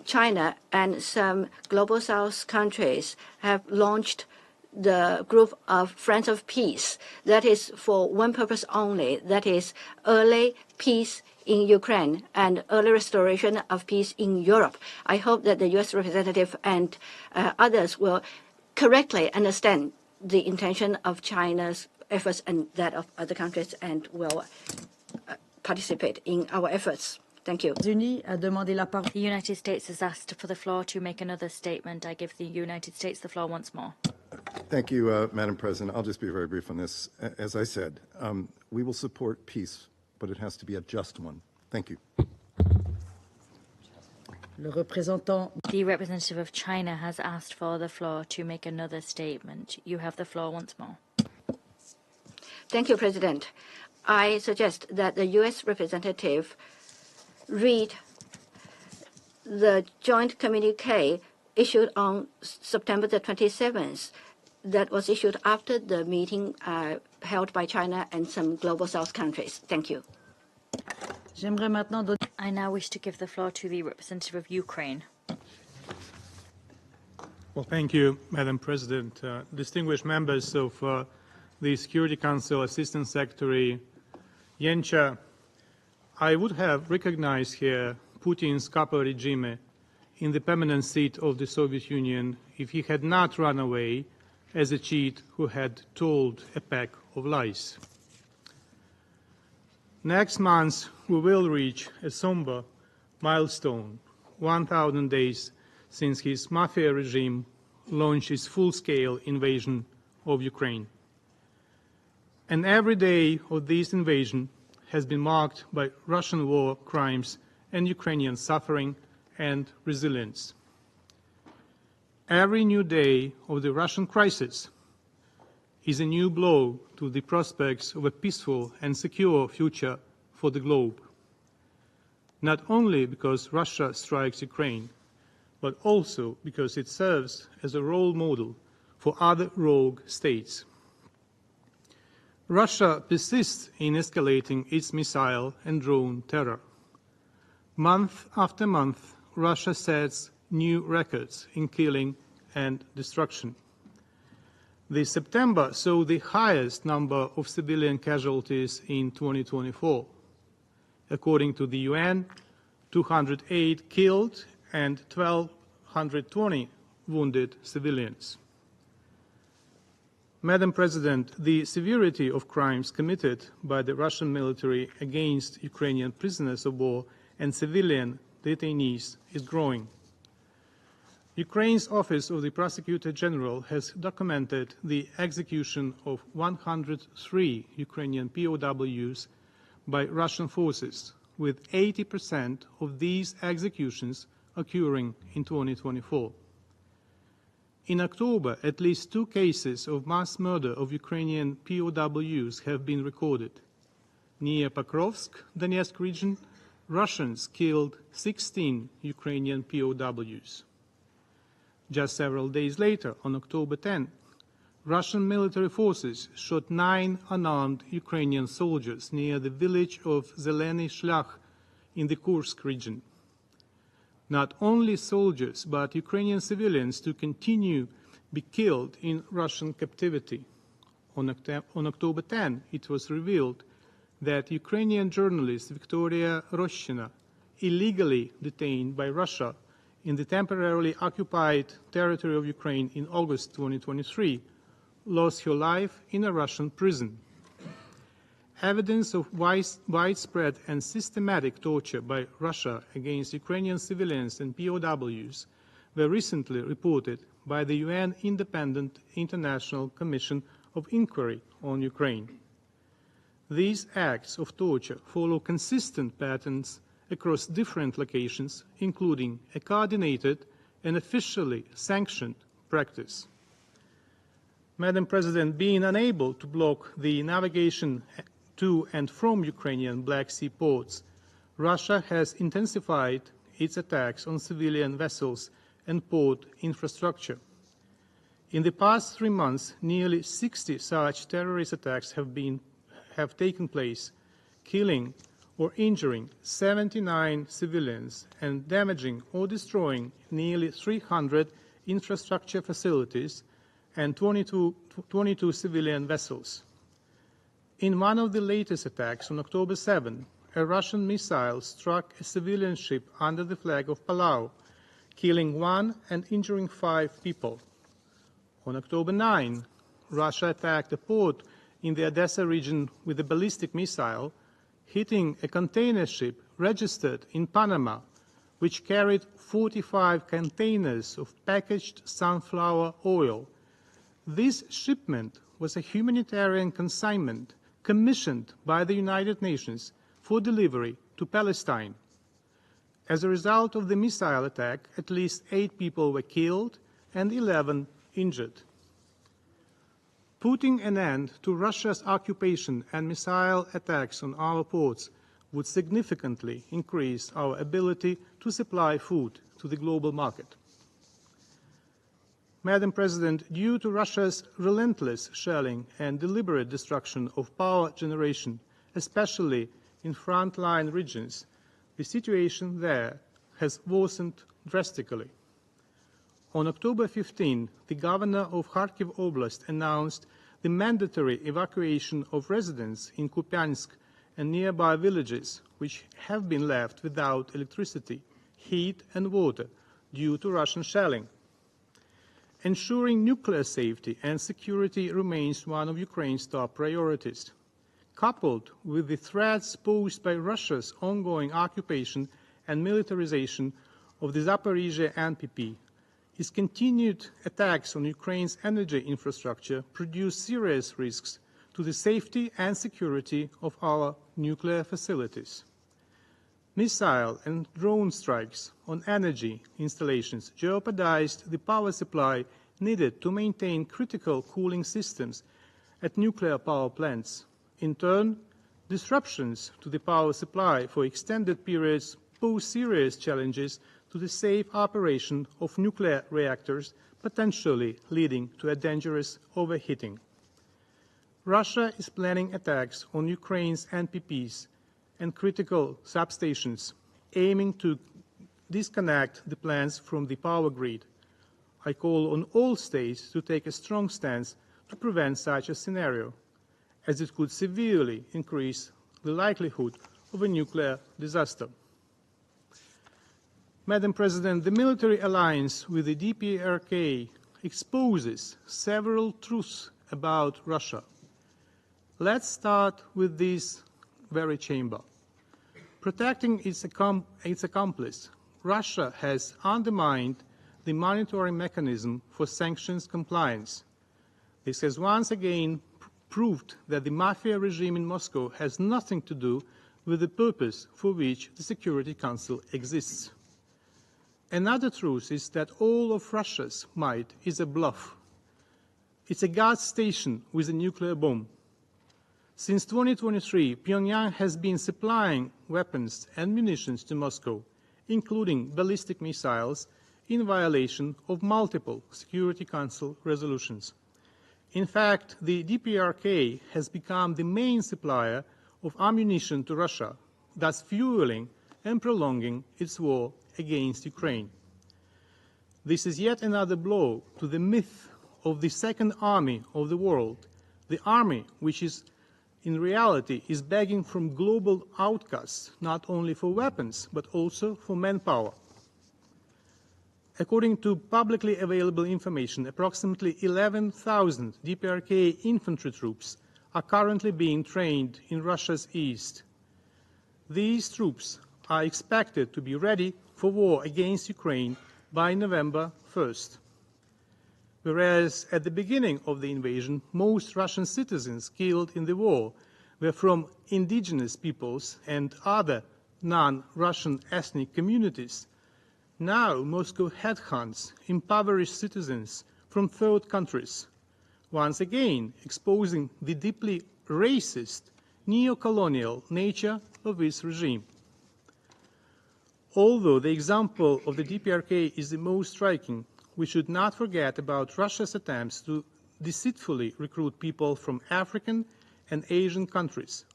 China and some Global South countries have launched the group of Friends of Peace. That is for one purpose only, that is early peace in Ukraine and early restoration of peace in Europe. I hope that the U.S. representative and others will correctly understand the intention of China's efforts and that of other countries and will participate in our efforts. Thank you. The United States has asked for the floor to make another statement. I give the United States the floor once more. Thank you, Madam President. I'll just be very brief on this. As I said, we will support peace, but it has to be a just one. Thank you. The representative of China has asked for the floor to make another statement. You have the floor once more. Thank you, President. I suggest that the U.S. representative read the joint communique issued on September the 27th that was issued after the meeting held by China and some Global South countries. Thank you. I now wish to give the floor to the representative of Ukraine. Well, thank you, Madam President. Distinguished members of the Security Council, Assistant Secretary Yencha, I would have recognized here Putin's capo regime in the permanent seat of the Soviet Union if he had not run away as a cheat who had told a pack of lies. Next month, we will reach a somber milestone, 1,000 days since his mafia regime launched its full-scale invasion of Ukraine. And every day of this invasion has been marked by Russian war crimes and Ukrainian suffering and resilience. Every new day of the Russian crisis is a new blow to the prospects of a peaceful and secure future for the globe, not only because Russia strikes Ukraine, but also because it serves as a role model for other rogue states. Russia persists in escalating its missile and drone terror. Month after month, Russia sets new records in killing and destruction. The September saw the highest number of civilian casualties in 2024. According to the UN, 208 killed and 1,220 wounded civilians. Madam President, the severity of crimes committed by the Russian military against Ukrainian prisoners of war and civilian detainees is growing. Ukraine's Office of the Prosecutor General has documented the execution of 103 Ukrainian POWs by Russian forces, with 80% of these executions occurring in 2024. In October, at least 2 cases of mass murder of Ukrainian POWs have been recorded. Near Pokrovsk, Donetsk region, Russians killed 16 Ukrainian POWs. Just several days later, on October 10, Russian military forces shot 9 unarmed Ukrainian soldiers near the village of Zelený Shlях in the Kursk region. Not only soldiers, but Ukrainian civilians to continue be killed in Russian captivity. On October 10, it was revealed that Ukrainian journalist Victoria Roshchina, illegally detained by Russia in the temporarily occupied territory of Ukraine in August 2023, lost her life in a Russian prison. Evidence of widespread and systematic torture by Russia against Ukrainian civilians and POWs were recently reported by the UN Independent International Commission of Inquiry on Ukraine. These acts of torture follow consistent patterns across different locations, including a coordinated and officially sanctioned practice. Madam President, being unable to block the navigation to and from Ukrainian Black Sea ports, Russia has intensified its attacks on civilian vessels and port infrastructure. In the past 3 months, nearly 60 such terrorist attacks have taken place, killing or injuring 79 civilians and damaging or destroying nearly 300 infrastructure facilities and 22 civilian vessels. In one of the latest attacks on October 7, a Russian missile struck a civilian ship under the flag of Palau, killing 1 and injuring 5 people. On October 9, Russia attacked a port in the Odessa region with a ballistic missile, hitting a container ship registered in Panama, which carried 45 containers of packaged sunflower oil. This shipment was a humanitarian consignment commissioned by the United Nations for delivery to Palestine. As a result of the missile attack, at least 8 people were killed and 11 injured. Putting an end to Russia's occupation and missile attacks on our ports would significantly increase our ability to supply food to the global market. Madam President, due to Russia's relentless shelling and deliberate destruction of power generation, especially in frontline regions, the situation there has worsened drastically. On October 15, the governor of Kharkiv Oblast announced the mandatory evacuation of residents in Kupiansk and nearby villages which have been left without electricity, heat and water due to Russian shelling. Ensuring nuclear safety and security remains one of Ukraine's top priorities. Coupled with the threats posed by Russia's ongoing occupation and militarization of the Zaporizhzhia NPP, its continued attacks on Ukraine's energy infrastructure produce serious risks to the safety and security of our nuclear facilities. Missile and drone strikes on energy installations jeopardized the power supply needed to maintain critical cooling systems at nuclear power plants. In turn, disruptions to the power supply for extended periods pose serious challenges to the safe operation of nuclear reactors, potentially leading to a dangerous overheating. Russia is planning attacks on Ukraine's NPPs and critical substations, aiming to disconnect the plants from the power grid. I call on all states to take a strong stance to prevent such a scenario, as it could severely increase the likelihood of a nuclear disaster. Madam President, the military alliance with the DPRK exposes several truths about Russia. Let's start with this very chamber. Protecting its accomplice, Russia has undermined the monitoring mechanism for sanctions compliance. This has once again proved that the mafia regime in Moscow has nothing to do with the purpose for which the Security Council exists. Another truth is that all of Russia's might is a bluff. It's a gas station with a nuclear bomb. Since 2023, Pyongyang has been supplying weapons and munitions to Moscow, including ballistic missiles, in violation of multiple Security Council resolutions. In fact, the DPRK has become the main supplier of ammunition to Russia, thus fueling and prolonging its war against Ukraine. This is yet another blow to the myth of the second army of the world, the army which is in reality is begging from global outcasts not only for weapons but also for manpower. According to publicly available information, approximately 11,000 DPRK infantry troops are currently being trained in Russia's east. These troops are expected to be ready for war against Ukraine by November 1st. Whereas at the beginning of the invasion, most Russian citizens killed in the war were from indigenous peoples and other non-Russian ethnic communities, now Moscow headhunts impoverished citizens from third countries, once again exposing the deeply racist, neo-colonial nature of its regime. Although the example of the DPRK is the most striking, we should not forget about Russia's attempts to deceitfully recruit people from African and Asian countries,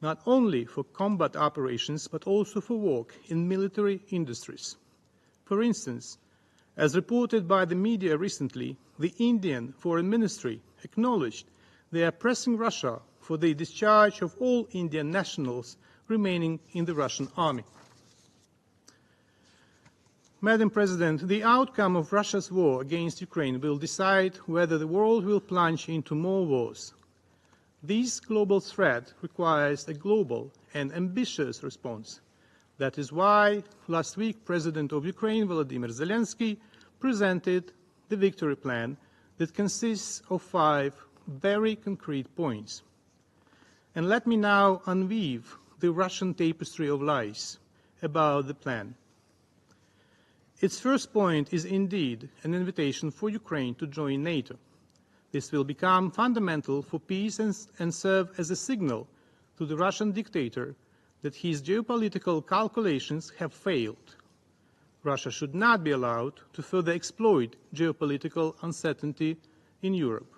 not only for combat operations but also for work in military industries. For instance, as reported by the media recently, the Indian Foreign Ministry acknowledged they are pressing Russia for the discharge of all Indian nationals remaining in the Russian army. Madam President, the outcome of Russia's war against Ukraine will decide whether the world will plunge into more wars. This global threat requires a global and ambitious response. That is why last week President of Ukraine, Volodymyr Zelensky, presented the victory plan that consists of 5 very concrete points. And let me now unweave the Russian tapestry of lies about the plan. Its first point is indeed an invitation for Ukraine to join NATO. This will become fundamental for peace and serve as a signal to the Russian dictator that his geopolitical calculations have failed. Russia should not be allowed to further exploit geopolitical uncertainty in Europe.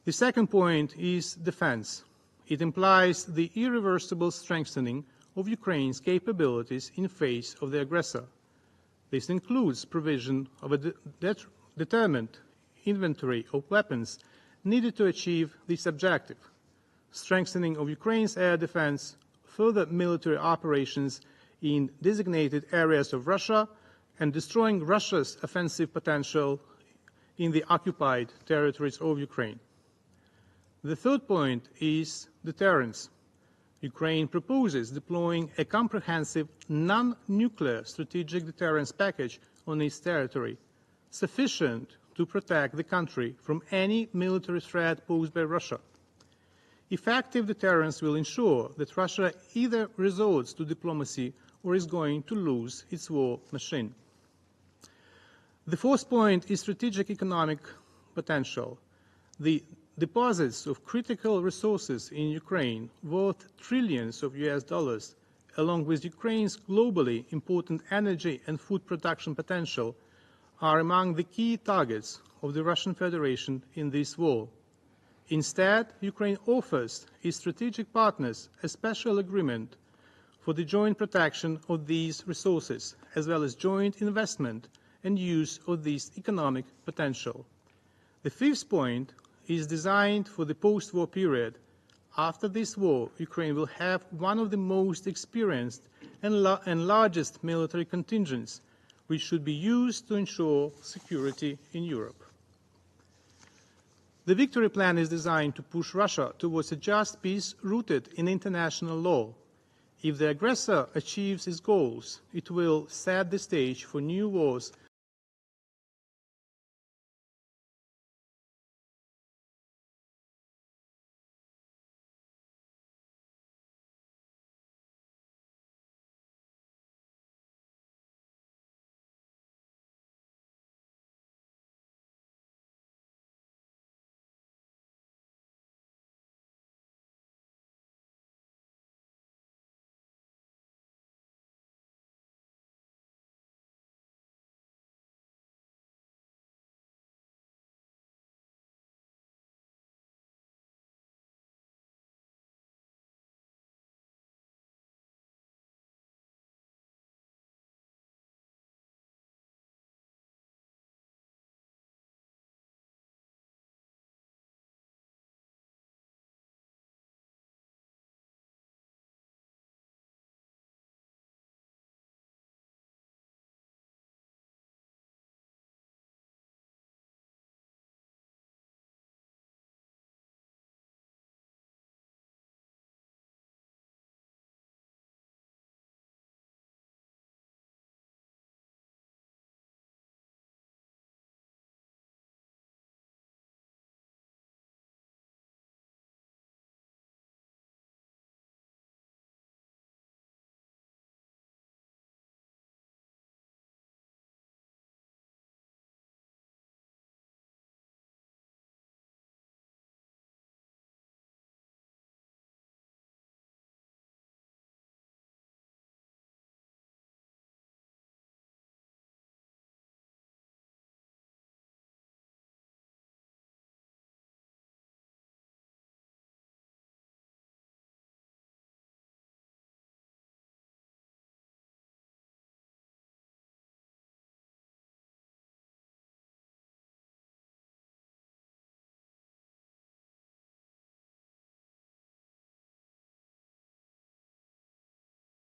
The second point is defense. It implies the irreversible strengthening of Ukraine's capabilities in face of the aggressor. This includes provision of a determined inventory of weapons needed to achieve this objective, strengthening of Ukraine's air defense, further military operations in designated areas of Russia, and destroying Russia's offensive potential in the occupied territories of Ukraine. The third point is deterrence. Ukraine proposes deploying a comprehensive non-nuclear strategic deterrence package on its territory, sufficient to protect the country from any military threat posed by Russia. Effective deterrence will ensure that Russia either resorts to diplomacy or is going to lose its war machine. The fourth point is strategic economic potential. The deposits of critical resources in Ukraine worth trillions of US dollars, along with Ukraine's globally important energy and food production potential, are among the key targets of the Russian Federation in this war. Instead, Ukraine offers its strategic partners a special agreement for the joint protection of these resources, as well as joint investment and use of this economic potential. The fifth point is designed for the post-war period. After this war, Ukraine will have one of the most experienced and largest military contingents, which should be used to ensure security in Europe. The victory plan is designed to push Russia towards a just peace rooted in international law. If the aggressor achieves its goals, it will set the stage for new wars